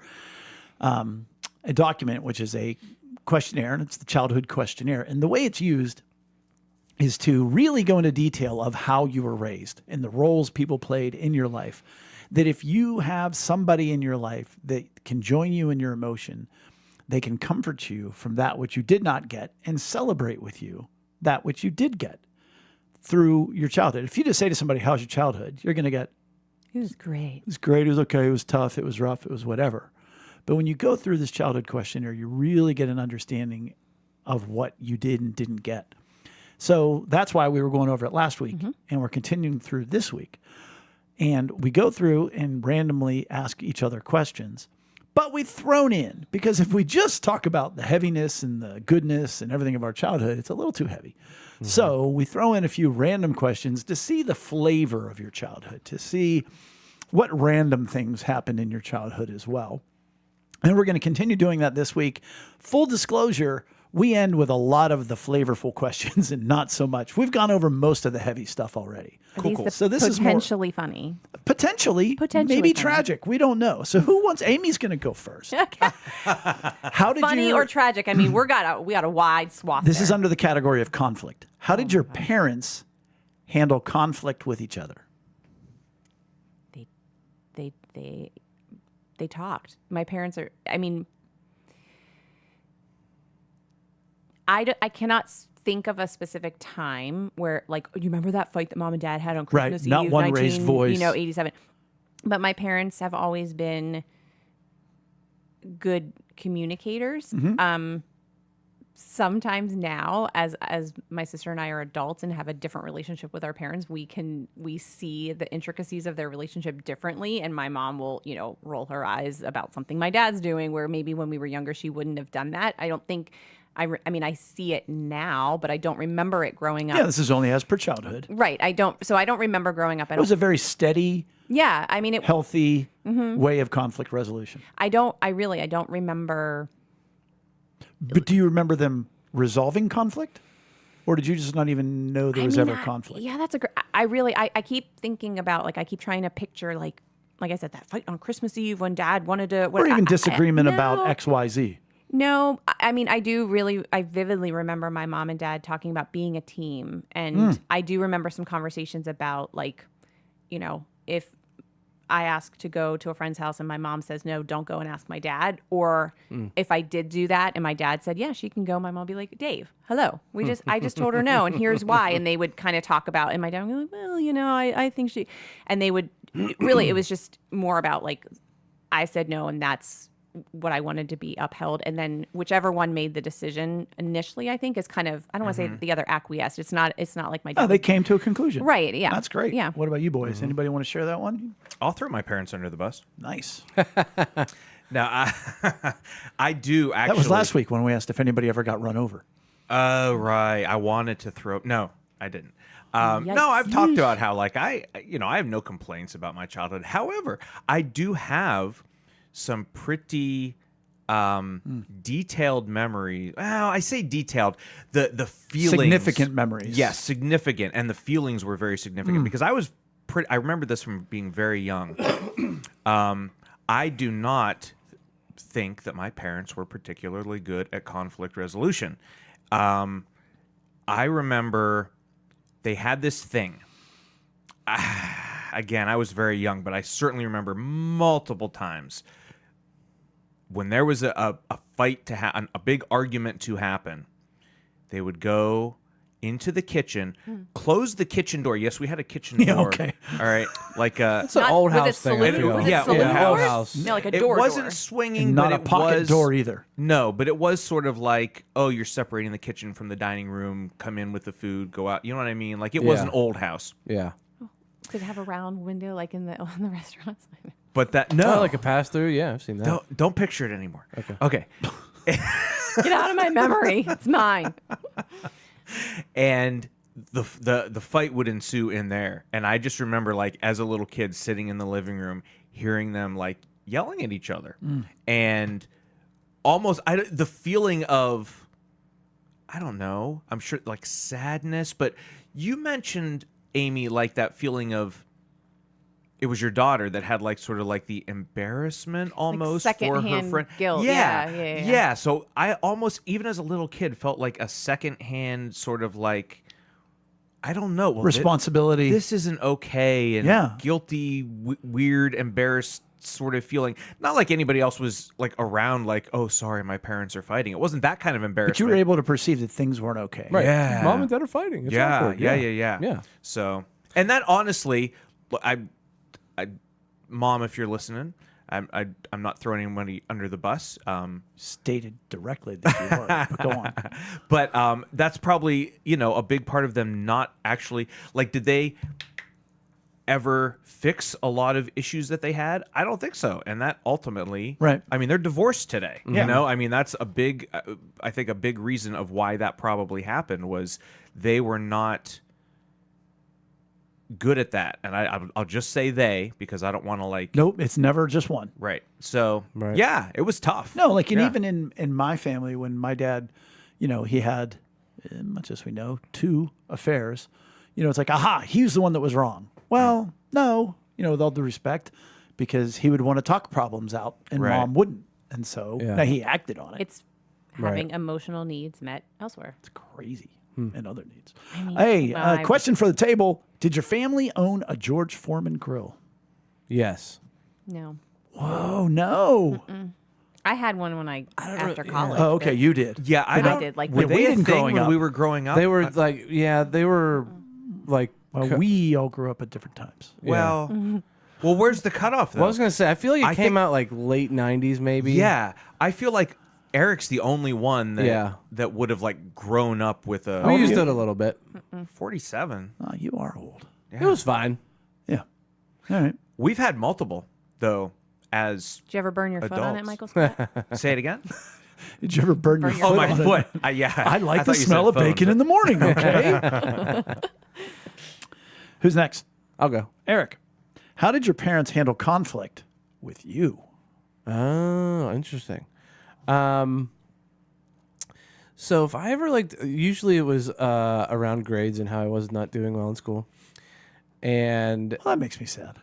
a document, which is a questionnaire, and it's the childhood questionnaire. And the way it's used is to really go into detail of how you were raised and the roles people played in your life. That if you have somebody in your life that can join you in your emotion, they can comfort you from that which you did not get and celebrate with you that which you did get through your childhood. If you just say to somebody, how's your childhood? You're going to get, It was great. it was great, it was okay, it was tough, it was rough, it was whatever. But when you go through this childhood questionnaire, you really get an understanding of what you did and didn't get. So that's why we were going over it last week, and we're continuing through this week. And we go through and randomly ask each other questions. But we've thrown in, because if we just talk about the heaviness and the goodness and everything of our childhood, it's a little too heavy. So we throw in a few random questions to see the flavor of your childhood, to see what random things happened in your childhood as well. And we're going to continue doing that this week. Full disclosure, we end with a lot of the flavorful questions and not so much. We've gone over most of the heavy stuff already. Are these the So this is more potentially funny. potentially Potentially maybe funny. tragic. We don't know. So who wants? Amy's going to go first. How did Funny you? or tragic? I mean, we got a wide swath. This there. is under the category of conflict. How did your parents handle conflict with each other? They talked. My parents are. I mean, I cannot think of a specific time where, like, you remember that fight that mom and dad had on Right, Christmas not Eve, one raised voice. 87. But my parents have always been good communicators. Sometimes now, as my sister and I are adults and have a different relationship with our parents, we see the intricacies of their relationship differently. And my mom will, roll her eyes about something my dad's doing, where maybe when we were younger she wouldn't have done that. I don't think. I mean, I see it now, but I don't remember it growing up. Yeah, this is only as per childhood. Right. I don't remember growing up. It was a very steady, Yeah. I mean, healthy way of conflict resolution. I don't remember. But do you remember them resolving conflict? Or did you just not even know there was ever conflict? Yeah, that's a great. I keep thinking about, like, I keep trying to picture, like I said, that fight on Christmas Eve when Dad wanted to. Or even disagreement no. about XYZ. No, I mean, I vividly remember my mom and dad talking about being a team. And I do remember some conversations about, like, if I ask to go to a friend's house and my mom says, no, don't go and ask my dad. Or if I did do that and my dad said, yeah, she can go, my mom would be like, Dave, hello. I just told her no, and here's why. And they would kind of talk about, and my dad would be like, well, I think she, and they would really, it was just more about, like, I said no, and that's what I wanted to be upheld. And then whichever one made the decision initially, I think, is kind of, I don't want to say that the other acquesced. It's not like my dad. Oh, they came to a conclusion. Right. Yeah. That's great. Yeah. What about you boys? Anybody want to share that one? I'll throw my parents under the bus. Nice. Now, I do actually. That was last week when we asked if anybody ever got run over. Oh, right. I wanted to throw. No, I didn't. No, I've talked about how, like, I have no complaints about my childhood. However, I do have some pretty detailed memories. Well, I say detailed. The feelings. Significant memories. Yes, significant. And the feelings were very significant because I remember this from being very young. I do not think that my parents were particularly good at conflict resolution. I remember they had this thing. Again, I was very young, but I certainly remember multiple times when there was a fight to happen, a big argument to happen. They would go into the kitchen, close the kitchen door. Yes, we had a kitchen door. Okay. All right. Like It's an old was it house thing. I saloon? feel. Was it Yeah, saloon old doors? house. No, like a it door. wasn't door. swinging, And not but a it pocket was, door either. No, but it was sort of like, oh, you're separating the kitchen from the dining room. Come in with the food, go out. You know what I mean? Like it was Yeah. an old house. Yeah. Did it have a round window like in the restaurants? But that no, Oh, like a pass through. Yeah, I've seen that. don't picture it anymore. Okay. Get out of my memory. It's mine. And the fight would ensue in there, and I just remember like as a little kid sitting in the living room, hearing them like yelling at each other, and almost the feeling of, I don't know, I'm sure like sadness, but you mentioned, Amy, like that feeling of it was your daughter that had like sort of like the embarrassment almost for her secondhand friend. guilt. Yeah. Yeah. So I almost, even as a little kid, felt like a secondhand sort of like, I don't know. Well, Responsibility. This isn't okay. And Yeah. guilty, weird, embarrassed sort of feeling. Not like anybody else was like around like, oh, sorry, my parents are fighting. It wasn't that kind of embarrassment. but you were able to perceive that things weren't okay. Right. Yeah. Mom and dad are fighting. It's awkward. Yeah. Yeah. So, and that honestly, I Mom, if you're listening, I'm not throwing anybody under the bus. Stated directly that you were. But go on. But that's probably, a big part of them not actually, like, did they ever fix a lot of issues that they had? I don't think so. And that ultimately, Right. I mean, they're divorced today. Yeah. I mean, that's a big, I think a big reason of why that probably happened was they were not good at that. And I'll just say they, because I don't want to like, Nope, it's never just one. right. So Right. yeah, it was tough. No, like, and Yeah. even in my family, when my dad, he had, much as we know, 2 affairs, it's like, aha, he's the one that was wrong. Well, no, with all due respect, because he would want to talk problems out and Right. mom wouldn't. And so Yeah. now he acted on it. It's having emotional needs met elsewhere. It's crazy. And other needs. I mean, Hey, well, I- question for the table. Did your family own a George Foreman grill? Yes. No. Oh, no. I had one when after college. Oh, okay, but you did. Yeah, I I don't. did, like, were Yeah, we they a didn't thing growing when up. we were growing up? They were like, they were like, Well, we all grew up at different times. well, well, where's the cutoff though? well, I was going to say, I feel like it I came think- out like late 90s, maybe. Yeah, I feel like Eric's the only one that Yeah. that would have like grown up with a We used it a little bit. 47. Oh, you are old. It was fine. Yeah. All right. We've had multiple though. As Did you ever burn your foot on it, Adults. Michael Scott? say it again. Did you ever burn your Burn foot your Oh, my on it? foot. Yeah, I like the thought you smell said of phone, bacon but- in the morning, okay? Who's next? I'll go. Eric. How did your parents handle conflict with you? Oh, interesting. So if I ever usually it was around grades and how I was not doing well in school. And Well, that makes me sad.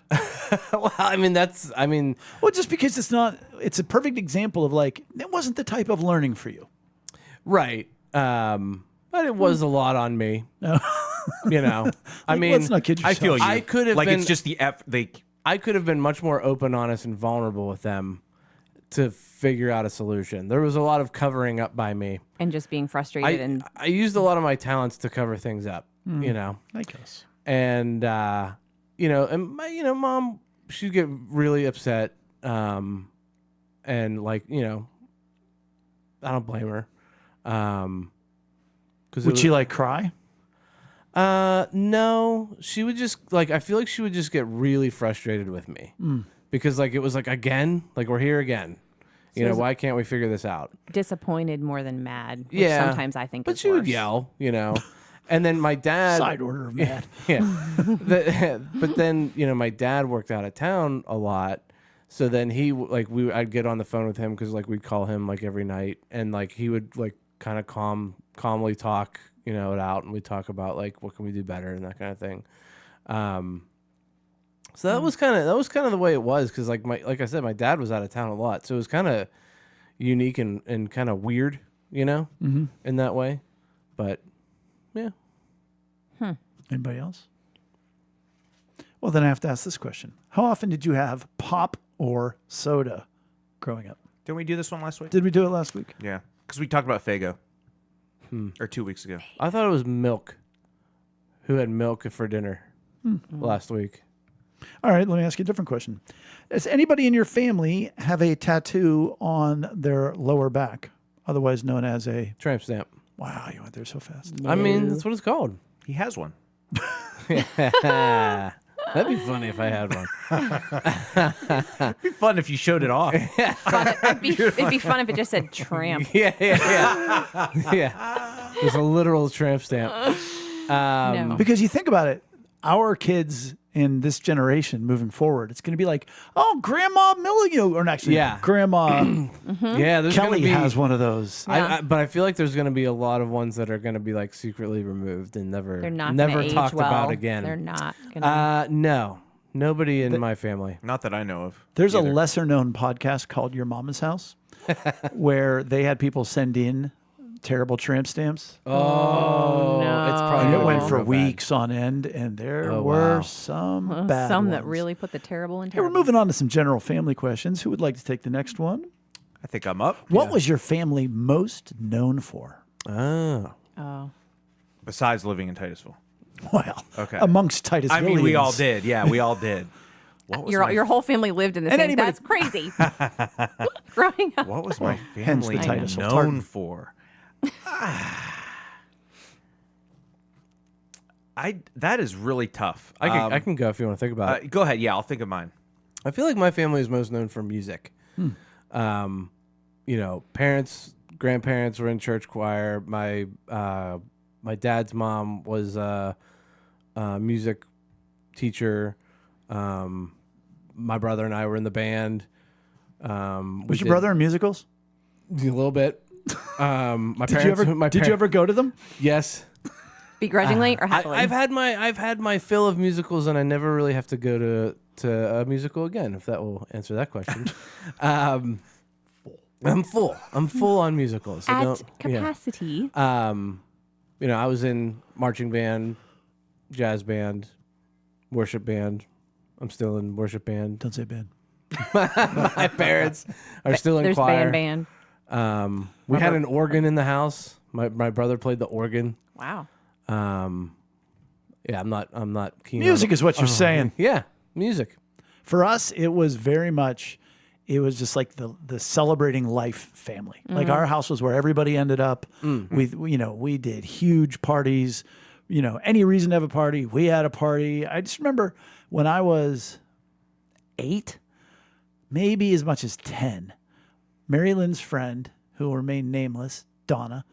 well, Well, just because it's a perfect example of like, it wasn't the type of learning for you. right. But it was a lot on me. I mean, let's not kid I yourself. feel you. I could have like been- it's just the I could have been much more open, honest, and vulnerable with them to figure out a solution. There was a lot of covering up by me. And just being frustrated and I used a lot of my talents to cover things up, I guess. and and my mom, she'd get really upset, and I don't blame her, because Would she like cry? no, she would just I feel like she would just get really frustrated with me because it was again, we're here again. So is- Why can't we figure this out? disappointed more than mad. Which Yeah. sometimes I think But is she would worse. yell, and then my dad. Side order of mad. Yeah. But then, my dad worked out of town a lot. So then I'd get on the phone with him because we'd call him every night, and he would kind of calmly talk, it out, and we'd talk about what can we do better and that kind of thing. So that was kind of the way it was because like I said, my dad was out of town a lot, so it was kind of unique and kind of weird, in that way. But Yeah. Anybody else? Well, then I have to ask this question. How often did you have pop or soda growing up? Didn't we do this one last week? Did we do it last week? Yeah, because we talked about Faygo. Or 2 weeks ago. I thought it was milk. Who had milk for dinner last week? All right, let me ask you a different question. Does anybody in your family have a tattoo on their lower back, otherwise known as a... Tramp stamp. Wow, you went there so fast. I mean, that's what it's called. He has one. That'd be funny if I had one. It'd be fun if you showed it off. It'd be fun if it just said tramp. Yeah. Yeah. There's a literal tramp stamp. No. Because you think about it, our kids in this generation moving forward, it's going to be like, oh, Grandma Milligan, or actually, Yeah. Grandma Yeah, there's Kelly gonna be, has one of those. Yeah. but I feel like there's going to be a lot of ones that are going to be like secretly removed and They're not never gonna age talked well. about again. They're not gonna. No, nobody in my family. Not that I know of. There's either. a lesser known podcast called Your Mama's House where they had people send in terrible tramp stamps. Oh, no. it's probably And it gonna went be for real bad. weeks on end, and there Oh, were wow. some bad Some that ones. really put the terrible in Hey, we're terrible. moving on to some general family questions. Who would like to take the next one? I think I'm up. What was your family most known for? Oh. Oh. Besides living in Titusville. Well, Okay. amongst Titus I mean, we all Williams. did. Yeah, we all did. What was Your whole family lived in the And same. anybody- That's crazy. Growing up. What was my hence the family Titusville known tartan. for? That is really tough. I can go if you want to think about it. Go ahead. Yeah, I'll think of mine. I feel like my family is most known for music. Parents, grandparents were in church choir. My dad's mom was a music teacher. My brother and I were in the band. Was your brother in musicals? A little bit? My Did you ever go to them? Yes. Begrudgingly or happily? I've had my fill of musicals, and I never really have to go to a musical again. If that will answer that question. I'm full. I'm full on musicals. I At don't- yeah. capacity. I was in marching band, jazz band, worship band. I'm still in worship band. Don't say band. My parents are still in There's choir. band. We had an organ in the house. My brother played the organ. Wow. Yeah, I'm not keen. Music is what you're saying. Yeah, music. For us, it was very much, it was just like the celebrating life family. Like our house was where everybody ended up. We did huge parties. Any reason to have a party, we had a party. I just remember when I was 8, maybe as much as 10, Mary Lynn's friend, who will remain nameless, Donna,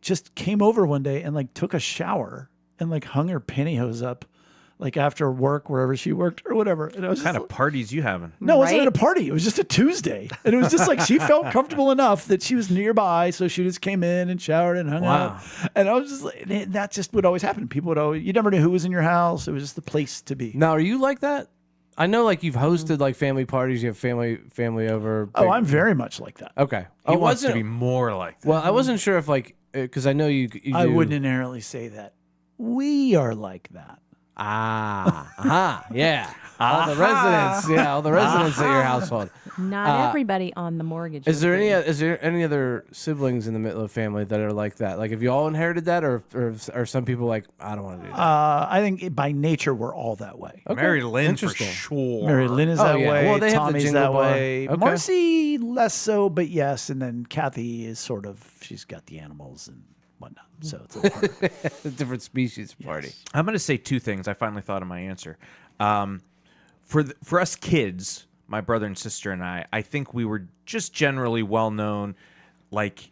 just came over one day and like took a shower and like hung her pantyhose up like after work, wherever she worked or whatever. And I was What kind just of parties you having? no, it wasn't Right? at a party. It was just a Tuesday. And it was just like she felt comfortable enough that she was nearby. So she just came in and showered and hung Wow. out. And I was just like, and that just would always happen. People would always, you never knew who was in your house. It was just the place to be. Now, are you like that? I know, like you've hosted like family parties. You have family over. Oh, I'm very much like that. okay. He I wants to wasn't. be more like that. Well, I wasn't sure if like because I know you. I do- wouldn't inherently say that. We are like that. Yeah. All the residents. Yeah, all the residents at your household. Not everybody on the mortgage. Is there any other siblings in the Mitlow family that are like that? Like, have you all inherited that, or are some people like, I don't want to do that? I think by nature, we're all that way. Okay. Mary Lynn for Interesting. sure. Mary Lynn is Oh, that yeah. way. Well, they have the Tommy's jingle that bar. way. Okay. Marcy, less so, but yes. And then Kathy is sort of, she's got the animals and whatnot. So it's a little harder. A different species party. I'm going to say two things. I finally thought of my answer. For us kids, my brother and sister and I think we were just generally well known, like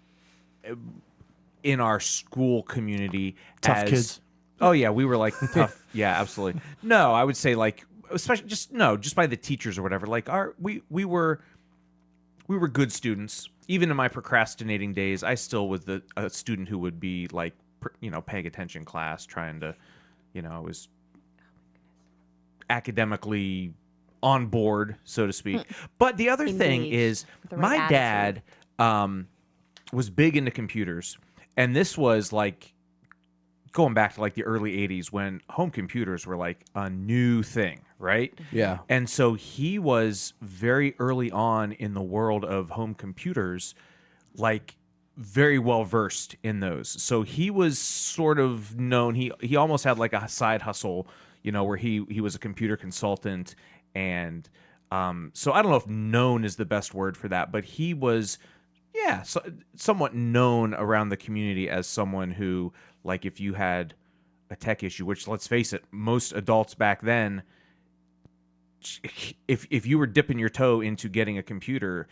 in our school community. Tough as, kids. Oh yeah, we were like tough. Yeah, absolutely. No, I would say like especially just by the teachers or whatever. Like we were good students. Even in my procrastinating days, I still was a student who would be like paying attention in class, trying to, I was academically on board, so to speak. But the other thing Engaged is with the right my dad was big into computers, and this was like going back to like the early 80s when home computers were like a new thing, right? Yeah. And so he was very early on in the world of home computers, like very well versed in those. So he was sort of known. He almost had like a side hustle, where he was a computer consultant. And so I don't know if known is the best word for that, but he was, somewhat known around the community as someone who, like, if you had a tech issue, which, let's face it, most adults back then, if you were dipping your toe into getting a computer,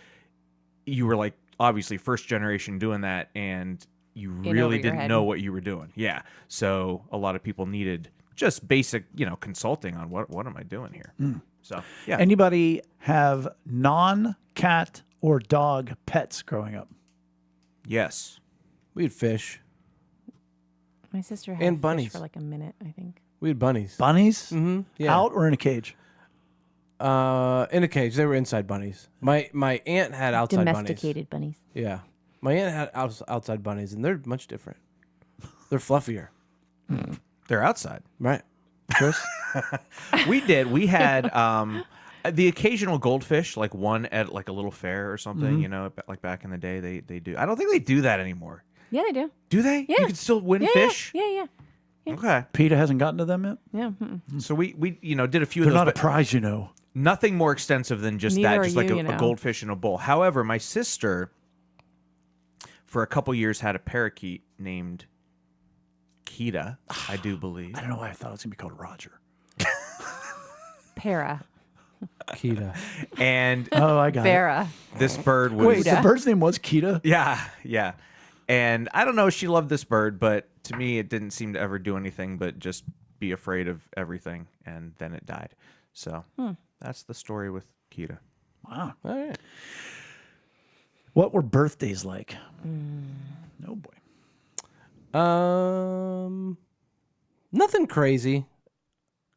you were like obviously first generation doing that, and you really didn't know what you were doing. Yeah. So a lot of people needed just basic, consulting on what am I doing here. So yeah. Anybody have non-cat or dog pets growing up? Yes. We had fish. My sister had And fish bunnies. for like a minute, I think. We had bunnies. Bunnies? Mm-hmm. Yeah. Out or in a cage? In a cage. They were inside bunnies. My aunt had outside Domesticated bunnies. Yeah. My aunt had outside bunnies, and they're much different. They're fluffier. They're outside. Right. Chris? We did. We had the occasional goldfish, like one at like a little fair or something, like back in the day they do. I don't think they do that anymore. Yeah, they do. Do they? Yeah. You can still win Yeah, fish? Yeah. Okay. PETA hasn't gotten to them yet? Yeah. Mm-mm. So we did a few They're of those. not a but prize, nothing more extensive than just Neither that, are just like you, a goldfish in a bowl. However, my sister, for a couple years, had a parakeet named Kita, I do believe. I don't know why I thought it was going to be called Roger. Para. Kita. And Oh, I got Bara. this bird was... Wait, the bird's name was Kita? Yeah. And I don't know if she loved this bird, but to me, it didn't seem to ever do anything but just be afraid of everything, and then it died. So that's the story with Kita. Wow. All right. What were birthdays like? Oh, boy. Nothing crazy.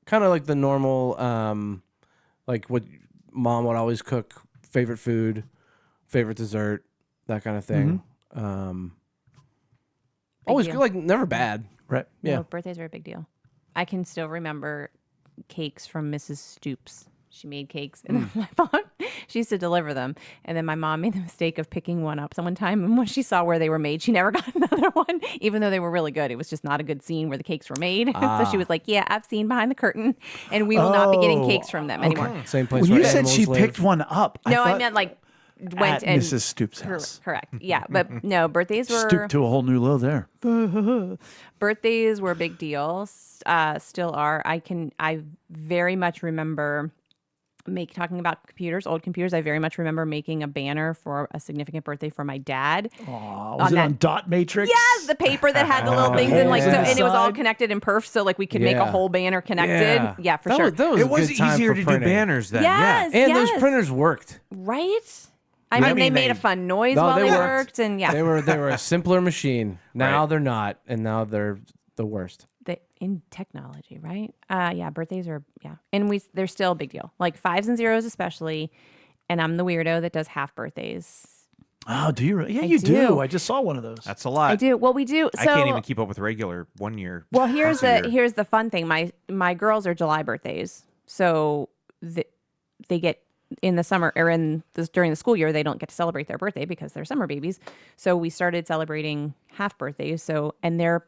Kind of like the normal, like what mom would always cook, favorite food, favorite dessert, that kind of thing. Always deal. good, like never bad. Right. Yeah. No, birthdays are a big deal. I can still remember cakes from Mrs. Stoops. She made cakes, and then my mom, she used to deliver them. And then my mom made the mistake of picking one up one time. And when she saw where they were made, she never got another one, even though they were really good. It was just not a good scene where the cakes were made. So she was like, yeah, I've seen behind the curtain, and we will not be getting cakes from them anymore. Same place When where you said animals she live. picked one up, No, I thought meant like went at and Mrs. Stoops' house. correct. Yeah, but no, birthdays were Stooped to a whole new low there. birthdays were a big deal. Still are. I very much remember talking about computers, old computers. I very much remember making a banner for a significant birthday for my dad. Aw, was it on that- dot matrix? Yes, the paper that had the little things and like so, yes. and it was all connected in perf, so like we could make a Yeah. whole banner connected. Yeah, for That sure. Was, that was It a was good time easier for to do printing. banners then. Yes. And those printers worked. Right? I mean, they made a fun noise No, while they they worked. worked, and yeah, They were a simpler machine. Now Right. they're not, and now they're the worst. in technology, right? Yeah, birthdays are and they're still a big deal. Like 5s and 0s especially, and I'm the weirdo that does half birthdays. Oh, do you? Yeah, I you do. do. I just saw one of those. That's a lot. I do. Well, we do. So I can't even keep up with regular 1 year. Well, here's once a year. here's the fun thing. My girls are July birthdays, so they get in the summer or during the school year they don't get to celebrate their birthday because they're summer babies. So we started celebrating half birthdays. So and they're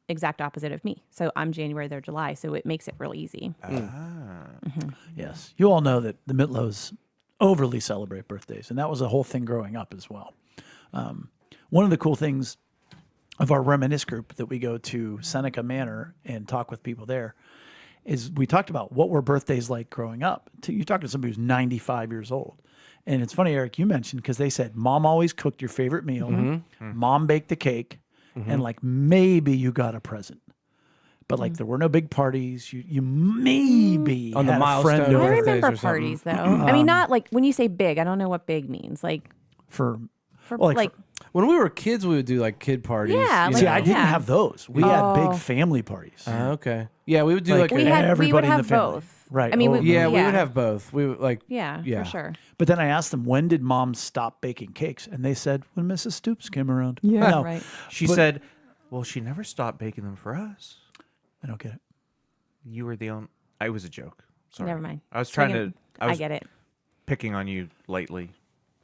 exact opposite of me. So I'm January, they're July. So it makes it real easy. Yes. You all know that the Mitlows overly celebrate birthdays, and that was a whole thing growing up as well. One of the cool things of our reminisce group that we go to Seneca Manor and talk with people there is we talked about what were birthdays like growing up. You talked to somebody who's 95 years old. And it's funny, Eric, you mentioned, because they said mom always cooked your favorite meal, mom baked the cake, and like maybe you got a present. But like there were no big parties. You maybe On the had a milestone friend I over birthdays remember or something. parties though. I mean, not like when you say big, I don't know what big means. Like for for Well, like like When we were kids, we would do like kid parties. Yeah, you like- See, know. I didn't Yeah. have those. We had Oh. big family parties. Okay. Yeah, we would do Like, like, we a, had we would everybody in the have family. both. Right. I mean, Oh, yeah, we would have both. We would like yeah, yeah. for sure. But then I asked them, when did mom stop baking cakes? And they said, when Mrs. Stoops came around. Yeah, No, right. She But- said, Well, she never stopped baking them for us. I don't get it. You were the only. I was a joke. Sorry. Never mind. I was trying to. I I was get it. picking on you lately,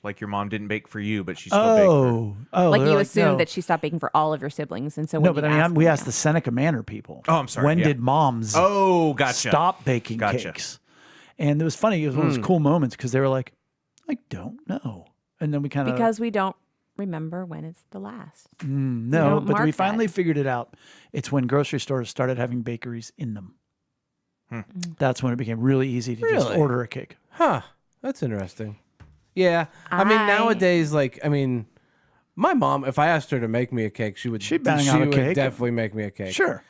like your mom didn't bake for you, but she still baked for. Oh, Like they're you assumed no. that she stopped baking for all of your siblings, and so when No, you but I mean, asked we them, asked the Seneca Manor people. Oh, I'm sorry, When yeah. did moms Oh, gotcha. stop baking Gotcha. cakes? And it was funny. It was one of those cool moments because they were like, I don't know. And then we kind of because we don't remember when it's the last. no, don't but mark we that. finally figured it out. It's when grocery stores started having bakeries in them. That's when it became really easy to just Really? order a cake. Huh. That's interesting. Yeah. I mean, I- nowadays, like, I mean, my mom, if I asked her to make me a cake, She'd bang out a would cake. definitely make me a cake. Sure.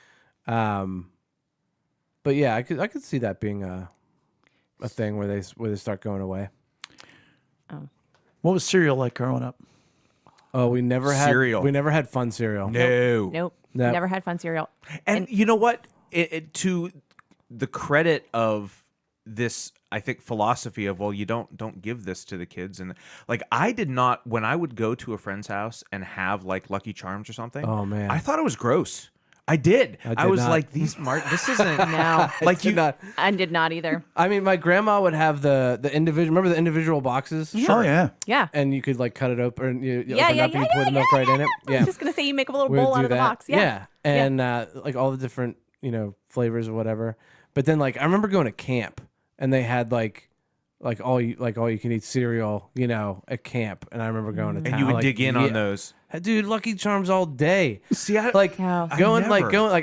But yeah, I could see that being a thing where they start going away. What was cereal like growing up? Oh, we never had Cereal. We never had fun cereal. No. Nope. No. Never had fun cereal. And you know what? To the credit of this, I think, philosophy of, well, you don't give this to the kids. And like, I did not, when I would go to a friend's house and have like Lucky Charms or something. Oh, man. I thought it was gross. I did. I did I was not. like, this isn't No. like you. Not, I did not either. I mean, my grandma would have the individual. Remember the individual boxes? Oh, yeah. Yeah. And you could like cut it open. You Yeah, open yeah, it up and yeah, you pour the yeah, milk yeah, right yeah, in it. I was just gonna say you make a little We would bowl out do of the that. box. Yeah. And like all the different, flavors or whatever. But then like I remember going to camp and they had like all you can eat cereal, at camp. And I remember going to town. And you would like, dig in on those. Dude, Lucky Charms all day. See, I Like Yeah. going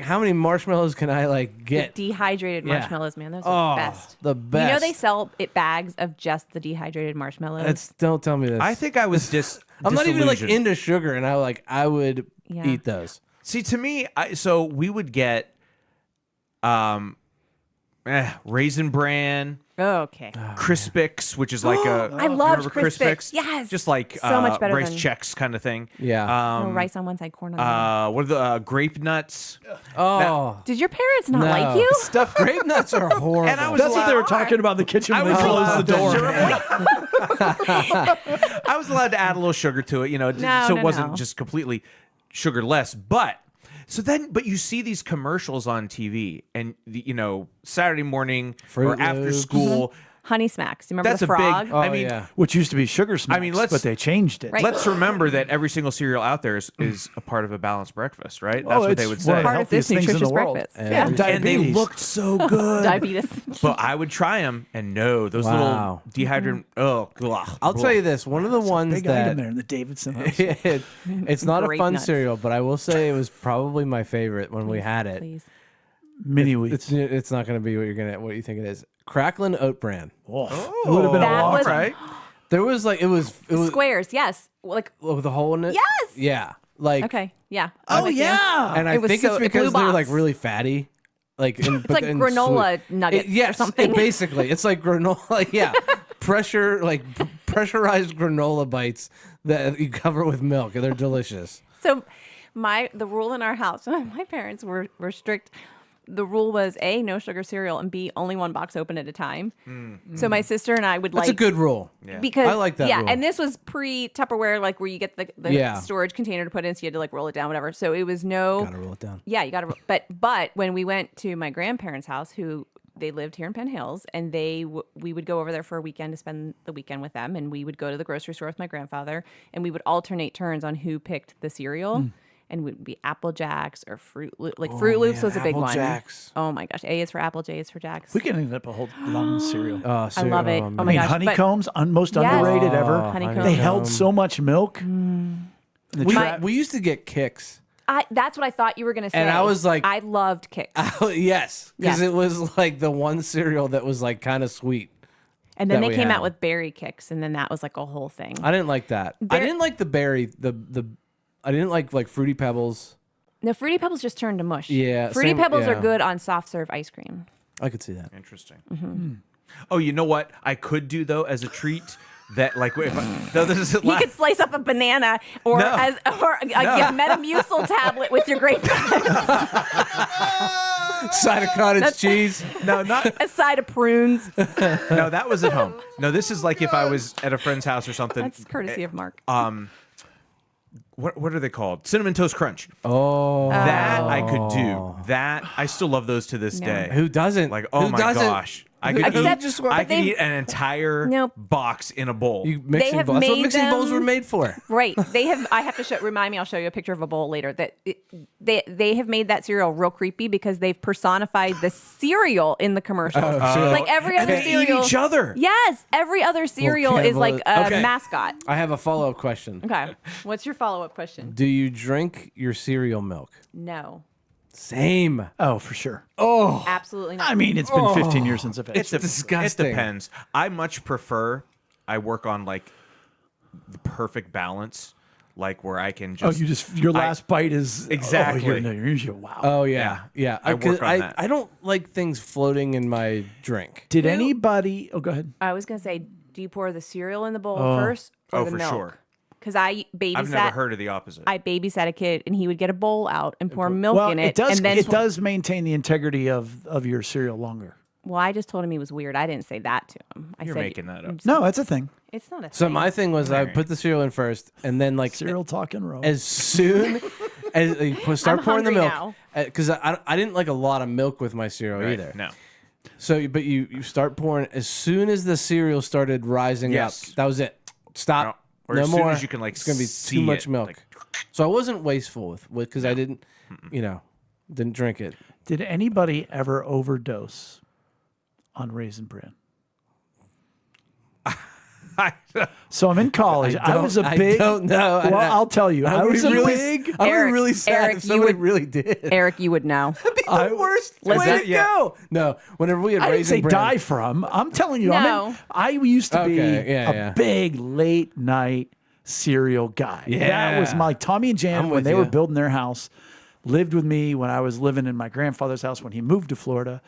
how many marshmallows can I like get? Dehydrated Yeah. marshmallows, man. Those are the best. The best. You know they sell bags of just the dehydrated marshmallows. Don't tell me this. I think I was just. I'm not even like disillusioned. into sugar, and I would Yeah. eat those. See, to me, so we would get, Raisin Bran, Okay. Crispix, which is like a. I loved remember Crispix. Yes. Just like So much better rice than- Chex kind of thing. Yeah. No, rice on one side, corn on the other. What are the grape nuts? Oh, Did your parents not no. like you? Stuffed grape nuts are horrible. And I was That's what they were talking about in the kitchen when they closed the door. I was allowed to add a little sugar to it, No, so no, it wasn't no. just completely sugarless. But you see these commercials on TV, and Saturday morning Fruit or after Loops. school. Honey Smacks. You remember That's the a big. frog? Oh, I mean, yeah. Which used to be Sugar Smacks, let's- but they changed it. Right. let's remember that every single cereal out there is a part of a balanced breakfast, right? That's what they would one say. of the Part of this healthiest things in nutritious the world. breakfast. And- Yeah. And And they diabetes. looked so good. Diabetes. But I would try them, and no, those Wow. little dehydrated. Oh, ugh. I'll tell you this: one of the ones Big item that there in the Davidson house. it's not a Grape fun nuts. cereal, but I will say it was probably my favorite when we had it. Please. Mini wheats. It's not going to be what you think it is. Cracklin Oat Bran. Oh, it would have been That a was- walk. right. There was like it was Squares, yes. Like, with a hole in it. yes. Yeah. Like Okay. Yeah. Oh, yeah. and I It was think so- it's a blue because they're like box. really fatty. Like It's like granola nuggets yes, or something. basically, it's like granola. Like, yeah, pressurized granola bites that you cover with milk, and they're delicious. So the rule in our house, my parents were strict. The rule was A, no sugar cereal, and B, only one box open at a time. So my sister and I would That's like a good rule. because I like that Yeah, rule. and this was pre Tupperware, like where you get the Yeah. storage container to put in, so you had to like roll it down, whatever. So it was no. Gotta roll it down. Yeah, you got to. But when we went to my grandparents' house, who they lived here in Penn Hills, and we would go over there for a weekend to spend the weekend with them, and we would go to the grocery store with my grandfather, and we would alternate turns on who picked the cereal. And would be Apple Jacks or Fruit Loops. Like Fruit Loops man, was a big Apple one. Jacks. Oh my gosh, A is for Apple, J is for Jacks. We can end up a whole long cereal. I love it. Oh I my mean, gosh, but- honeycombs, most Yes. underrated ever. Honeycomb. They held so much milk. We used to get Kicks. That's what I thought you were gonna say. And I was like- I loved Kicks. Yes, because Yes. it was like the one cereal that was like kind of sweet. And then that they we came had. out with berry Kicks, and then that was like a whole thing. I didn't like that. I didn't like the berry. I didn't like Fruity Pebbles. No, Fruity Pebbles just turned to mush. Yeah, Fruity same- Pebbles yeah. are good on soft serve ice cream. I could see that. Interesting. Oh, you know what I could do though as a treat that like if no, this is You could slice up a banana or No. or a Metamucil tablet with your grape Side of cottage cheese. no, not a side of prunes. no. That was at home. No, this is like if I was at a friend's house or something. That's courtesy of Mark. what are they called? Cinnamon Toast Crunch. Oh, That I could do. That I still love those to this No. day. who doesn't? Like, oh Who my doesn't? gosh. I could Except- eat, but I could they- eat an entire Nope. box in a bowl. You mixing have bowls. That's what made mixing bowls them- were made for. Right. They have. I have to show. Remind me. I'll show you a picture of a bowl later. They have made that cereal real creepy because they've personified the cereal in the commercials. Like every and other they eat cereal. each other. Yes, every other cereal is like a Okay. mascot. I have a follow-up question. Okay. What's your follow-up question? Do you drink your cereal milk? No, Same. Oh, for sure. absolutely not. I mean, it's been 15 years since I've had It's it. disgusting. It depends. I much prefer. I work on like the perfect balance, like where I can Oh, just. your last bite is Exactly. Oh, wow. Oh yeah, yeah. I work on that. I don't like things floating in my drink. Did anybody? Oh, go ahead. I was gonna say, do you pour the cereal in the bowl first or Oh, the for milk? sure. Because I babysat. I've never heard of the opposite. I babysat a kid, and he would get a bowl out and pour milk Well, in it does. and then It does maintain the integrity of your cereal longer. Well, I just told him he was weird. I didn't say that to him. I You're said, making that up. No, that's a thing. It's not a So thing. my thing was I put the cereal in first, and then like Cereal talk and roll. as soon as you start I'm pouring the hungry milk, now. because I didn't like a lot of milk with my cereal Right? either. No. So, but you start pouring as soon as the cereal started rising Yes. up. That was it. Stop. Or No as soon more. as you can, like, it's gonna be see too much it, milk. like- So I wasn't wasteful with because I didn't, didn't drink it. Did anybody ever overdose on Raisin Bran? So I'm in college. I was a big. I don't know. Well, I'll tell you. I was a big. I would be Eric- really sad Eric, if you somebody would- really did. Eric, you would know. The worst way Listen- to go. No, whenever we had I didn't Raisin say Bran, die from. I'm telling you. No. I used to be Okay, yeah, a yeah. big late night cereal guy. That Yeah. was my Tommy and Jan I'm when with they were you. building their house. Lived with me when I was living in my grandfather's house when he moved to Florida,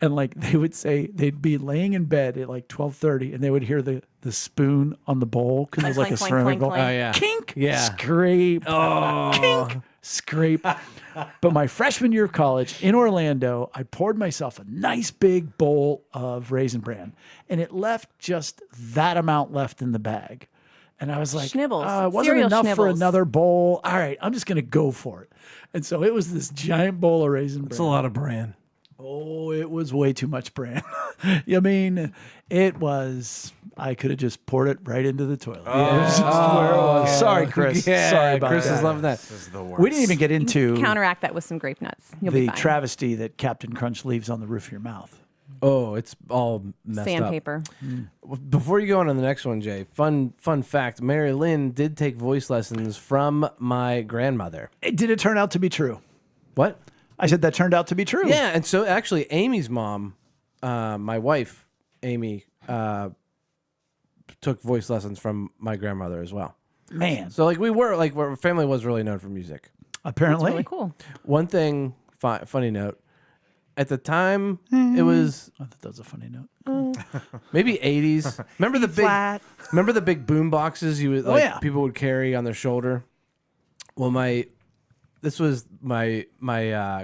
and like they would say they'd be laying in bed at like 12:30, and they would hear the spoon on the bowl because it was like a Clink, clink, ceramic clink, bowl. clink. Oh yeah. Kink, Yeah. scrape, kink, scrape. But my freshman year of college in Orlando, I poured myself a nice big bowl of Raisin Bran, and it left just that amount left in the bag. And I was like, Schnibbles. it wasn't Cereal enough for schnibbles. another bowl. All right, I'm just going to go for it. And so it was this giant bowl of Raisin Bran. It's a lot of bran. Oh, it was way too much bran. I mean, it was, I could have just poured it right into the toilet. It was just where it was. Sorry, Chris. Yeah, Sorry about Chris that. is loving that. This is the worst. We didn't even get into Counteract that with some grape nuts. You'll be the fine. travesty that Captain Crunch leaves on the roof of your mouth. Oh, it's all messed Sandpaper. up. Before you go on to the next one, Jay, fun fact: Mary Lynn did take voice lessons from my grandmother. Did it turn out to be true? What? I said that turned out to be true. Yeah, and so actually, Amy's mom, my wife, Amy, took voice lessons from my grandmother as well. Man, So like our family was really known for music. apparently. Really cool. One thing, funny note, at the time it was I thought that was a funny note. maybe 80s. Remember the big boom boxes you would yeah. people would carry on their shoulder? Well, this was my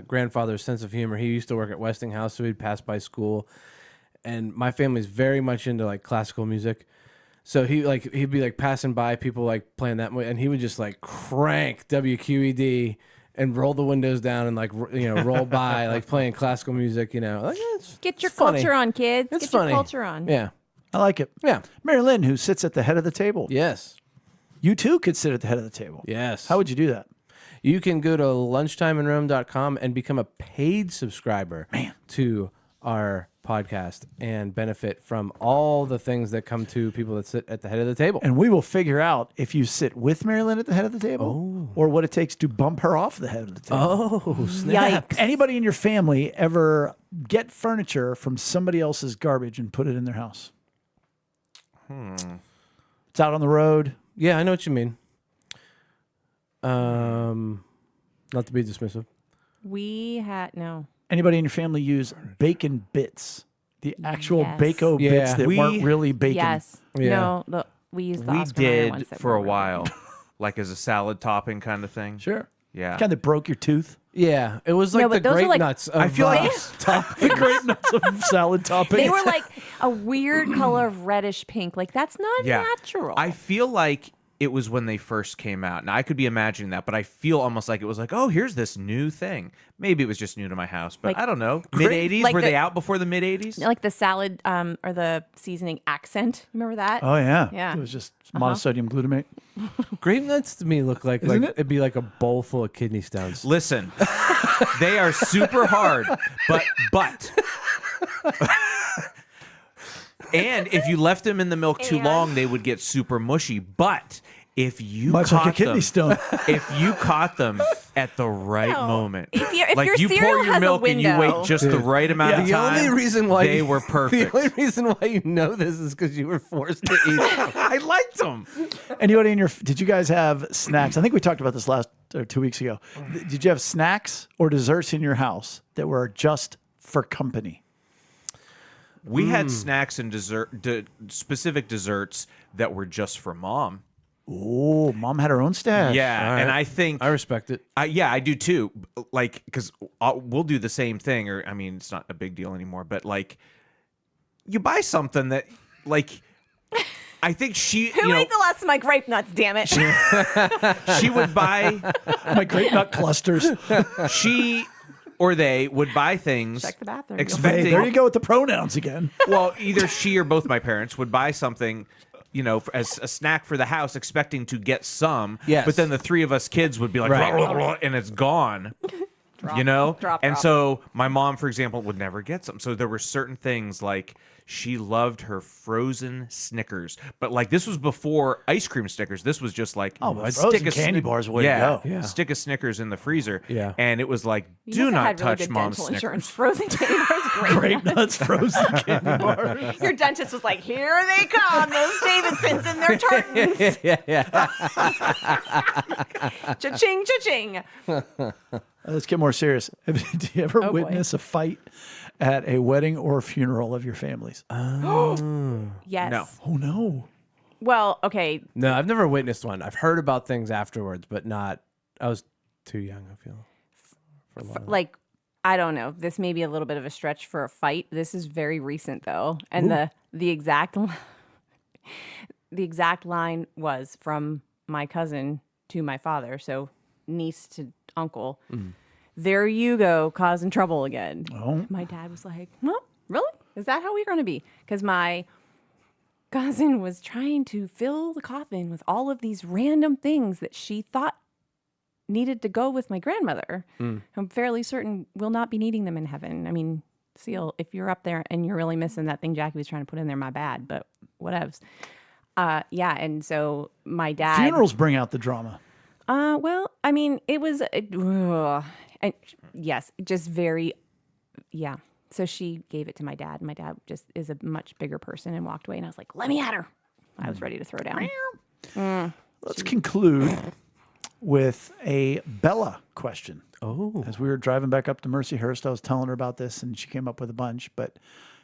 grandfather's sense of humor. He used to work at Westinghouse, so he'd pass by school, and my family's very much into like classical music. So he'd be like passing by people like playing that, and he would just like crank WQED and roll the windows down and like roll by like playing classical music. Like, it's Get your funny. culture on, kids. It's Get funny. your culture on. Yeah. I like it. Yeah. Mary Lynn, who sits at the head of the table. Yes. You too could sit at the head of the table. Yes. How would you do that? You can go to lunchtimeinrome.com and become a paid subscriber to our podcast and benefit from all the things that come to people that sit at the head of the table. And we will figure out if you sit with Mary Lynn at the head of the table or what it takes to bump her off the head of the table. Oh, snap. Yikes. Anybody in your family ever get furniture from somebody else's garbage and put it in their house? It's out on the road. Yeah, I know what you mean. Not to be dismissive. We had no. Anybody in your family use bacon bits? The actual Yes. Bako Yeah. bits that We- weren't really bacon. Yes. Yeah. No. We used the We Oscar Mayer ones did that for a were really while, like as a salad topping kind of thing. Sure. Yeah. Kind of broke your tooth. Yeah, it was like No, the but those are grape like- nuts. Of, I feel like The grape nuts of salad topping. They were like a weird color of reddish pink. Like that's not yeah. natural. I feel like it was when they first came out. Now I could be imagining that, but I feel almost like it was like, oh, here's this new thing. Maybe it was just new to my house, but Like- I don't know. Mid 80s? Like Were the- they out before the mid 80s? Like the salad or the seasoning accent. Remember that? Oh yeah. Yeah. It was just monosodium glutamate. Grape nuts to me look like Isn't it? it'd be like a bowl full of kidney stones. Listen, they are super hard, but. And if you left them in the milk too And- long, they would get super mushy. But if you Much caught like a kidney them, stone. if you caught them at the right No. moment, If like your you cereal pour your has a milk and you window- wait just the right amount of The time, only reason why they were perfect. The only reason why you know this is because you were forced to eat them. I liked them. Anybody in your? Did you guys have snacks? I think we talked about this last or 2 weeks ago. Did you have snacks or desserts in your house that were just for company? We had snacks and specific desserts that were just for mom. Oh, mom had her own stash. Yeah, All right. and I think I respect it. I do too. Like, because we'll do the same thing, or I mean, it's not a big deal anymore. But like, you buy something that, like, I think Who ate the last of my grape nuts, damn it? she would buy, My grape nut clusters. she or they would buy things. Check the bathroom. Hey, Expecting, there you go with the pronouns again. well, either she or both my parents would buy something, as a snack for the house, expecting to get some. Yes. But then the three of us kids would be like, Right. "Blah, blah, blah," and it's gone. drop. And so my mom, for example, would never get some. So there were certain things like she loved her frozen Snickers, but like this was before ice cream Snickers. This was just like Oh, but a frozen stick of candy bars, way to yeah, go. Yeah. stick of Snickers in the freezer. Yeah. And it was like, You do must have not had really touch good mom's dental Snickers. insurance. Frozen candy bars, great. Grape nuts, frozen candy bars. Your dentist was like, "Here they come, those Davidsons and their tartans." Yeah. Cha-ching, cha-ching. Let's get more serious. Do you ever Oh, boy. witness a fight at a wedding or funeral of your families? Yes. No. Oh no. Well, okay. No, I've never witnessed one. I've heard about things afterwards, but not. I was too young, I feel. For a lot of Like, I don't know. This may be a little bit of a stretch for a fight. This is very recent though, and the exact line was from my cousin to my father, so niece to uncle. There you go, causing trouble again. Oh. My dad was like, "Well, really? Is that how we're going to be?" Because my cousin was trying to fill the coffin with all of these random things that she thought needed to go with my grandmother. I'm fairly certain we'll not be needing them in heaven. I mean, Seal, if you're up there and you're really missing that thing Jackie was trying to put in there, my bad, but whatevs. Yeah, and so my dad... Funerals bring out the drama. Well, I mean, it was... and yes, just very... Yeah. So she gave it to my dad. My dad just is a much bigger person and walked away, and I was like, let me at her. I was ready to throw down. Let's conclude with a Bella question. Oh. As we were driving back up to Mercyhurst, I was telling her about this, and she came up with a bunch, but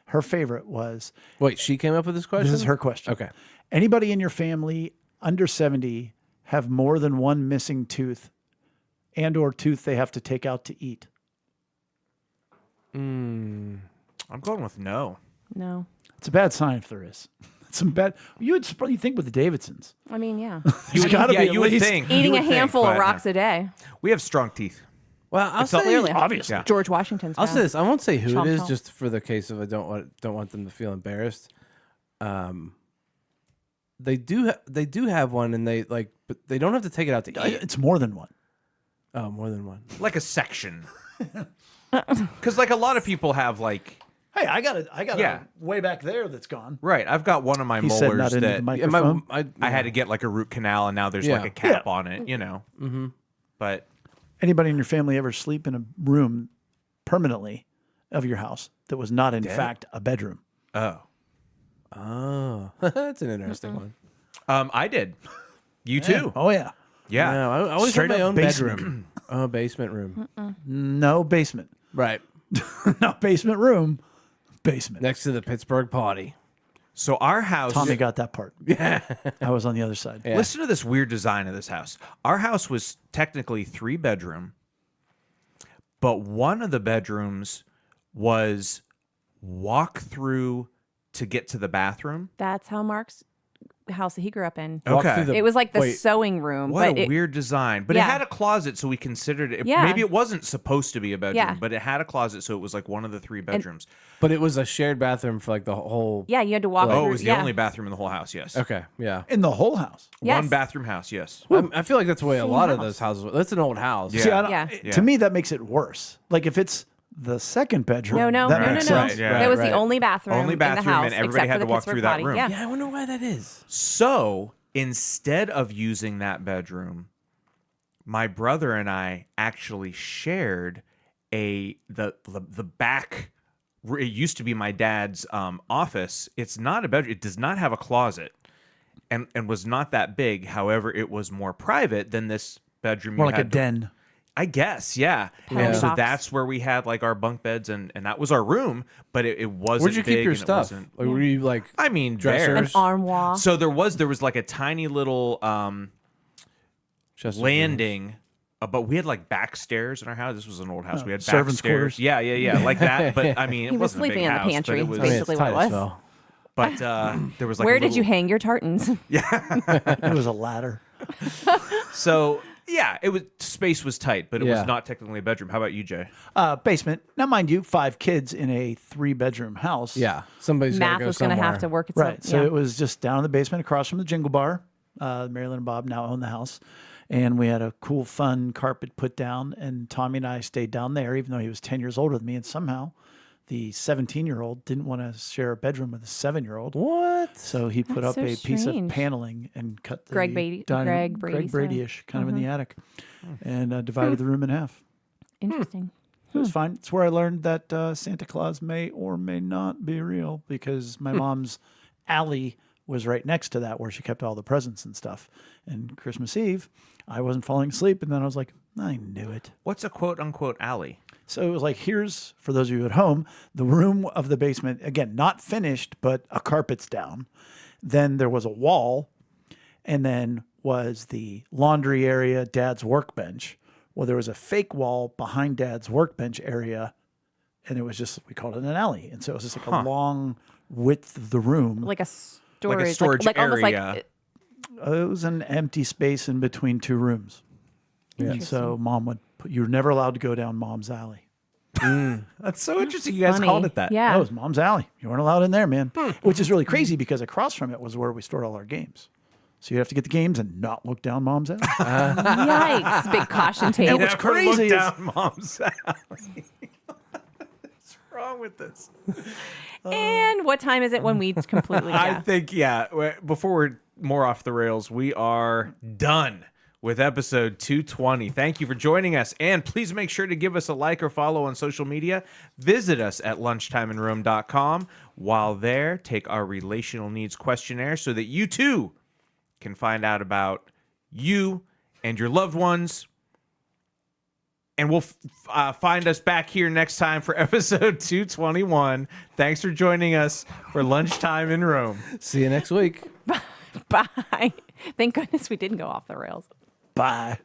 her favorite was, Wait, she came up with this question? this is her question. Okay. Anybody in your family under 70 have more than one missing tooth and or tooth they have to take out to eat? I'm going with no. No. It's a bad sign if there is. It's some bad. You would probably think with the Davidsons. I mean, yeah. There's gotta be at you would least- think. You Eating a would think, handful of but, rocks a day. We have strong teeth. Well, I'll say, Clearly. Obviously. Yeah. George Washington's I'll found. say this. I won't say who Chomp, it is, chomp. just for the case of I don't want them to feel embarrassed. They do have one, and they like, but they don't have to take it out to eat. It's more than one. Oh, more than one. Like a section. Because like a lot of people have like, Hey, I got Yeah. a way back there that's gone. right, I've got one of my He said molars not into that the microphone. I had to get like a root canal, and now there's Yeah. like a cap Yeah. on it, Mm-hmm. But Anybody in your family ever sleep in a room permanently of your house that was not in fact a bedroom? oh, that's an interesting one. I did. You too. Oh yeah. Yeah. No, I always Straight had my up own basement. bedroom. Oh, basement room. No basement. Right. Not basement room. Basement. Next to the Pittsburgh potty. So our house. Tommy got that part. Yeah. I was on the other side. Yeah. Listen to this weird design of this house. Our house was technically 3-bedroom, but one of the bedrooms was walk through to get to the bathroom. That's how Mark's house that he grew up in. Walk Okay. through the- It was like the wait, sewing room. What but a it, weird design. But it Yeah. had a closet, so we considered it. Yeah. Maybe it wasn't supposed to be a bedroom, Yeah. but it had a closet, so it was like one of the 3 bedrooms. But it was a shared bathroom for like the whole. Yeah, you had to walk Oh, through. it was the yeah. only bathroom in the whole house, yes. Okay, yeah. In the whole house. Yes. One bathroom house, yes. I feel like that's the way a Same lot of house. those houses. That's an old house. Yeah. See, I don't, Yeah. to me, that makes it worse. Like if it's the second bedroom. No, that no. makes sense. sense. Yeah. That was Right. the only bathroom, Only in bathroom, the house, and everybody except had for to the walk Pittsburgh through that potty. room. Yeah. Yeah, I wonder why that is. So instead of using that bedroom, my brother and I actually shared the back. It used to be my dad's office. It's not a bedroom. It does not have a closet, and was not that big. However, it was more private than this bedroom. More you like a had to- den. I guess, yeah. Penalty And so box. that's where we had like our bunk beds, and that was our room. But it wasn't. Where'd you keep big your and it stuff? wasn't- Like, were you like I mean, Dressers? there. An armoire. So there was like a tiny little Chest of landing, but we had like back stairs in our house. This was an old house. We had back servants' stairs. quarters. Yeah, like that. But I mean, it He was wasn't a big sleeping in the house, pantry. But, it was, drawers? Basically it's what it tight as was. hell. but there was like. Where a did you little- hang your tartans? It was a ladder. So yeah, space was tight, but it Yeah. was not technically a bedroom. How about you, Jay? Basement. Now, mind you, 5 kids in a 3-bedroom house. Yeah, somebody's gotta Math go was going to somewhere. have to work itself. Right. So yeah. it was just down in the basement across from the Jingle Bar. Marilyn and Bob now own the house. And we had a cool, fun carpet put down. And Tommy and I stayed down there, even though he was 10 years older than me. And somehow the 17-year-old didn't want to share a bedroom with a 7-year-old. What? So he put That's up so a piece of strange. paneling and cut the Greg Brady- dining- Greg Brady's, Brady-ish, kind of in the attic, and divided the room in half. Interesting. It was fine. It's where I learned that Santa Claus may or may not be real because my mom's alley was right next to that where she kept all the presents and stuff. And Christmas Eve, I wasn't falling asleep, and then I was like, I knew it. What's a quote unquote alley? So it was like, here's, for those of you at home, the room of the basement, again, not finished, but a carpet's down. Then there was a wall, and then was the laundry area, Dad's workbench. Well, there was a fake wall behind Dad's workbench area, and it was just, we called it an alley. And so it was just like a long width of the room. Like a storage, storage like almost like area. It was an empty space in between 2 rooms. And so Mom would put, you were never allowed to go down Mom's alley. That's so interesting. You guys funny. called it that. Yeah. That was Mom's alley. You weren't allowed in there, man. Which is really crazy because across from it was where we stored all our games. So you have to get the games and not look down Mom's alley. Yikes. Big caution tape. And what's Never crazy look is down mom's alley. What's wrong with this? And what time is it when we completely I yeah. think, before we're more off the rails, we are done with episode 220. Thank you for joining us. And please make sure to give us a like or follow on social media. Visit us at lunchtimeinrome.com. While there, take our relational needs questionnaire so that you too can find out about you and your loved ones. And we'll find us back here next time for episode 221. Thanks for joining us for Lunchtime in Rome. See you next week. Bye. Thank goodness we didn't go off the rails. Bye.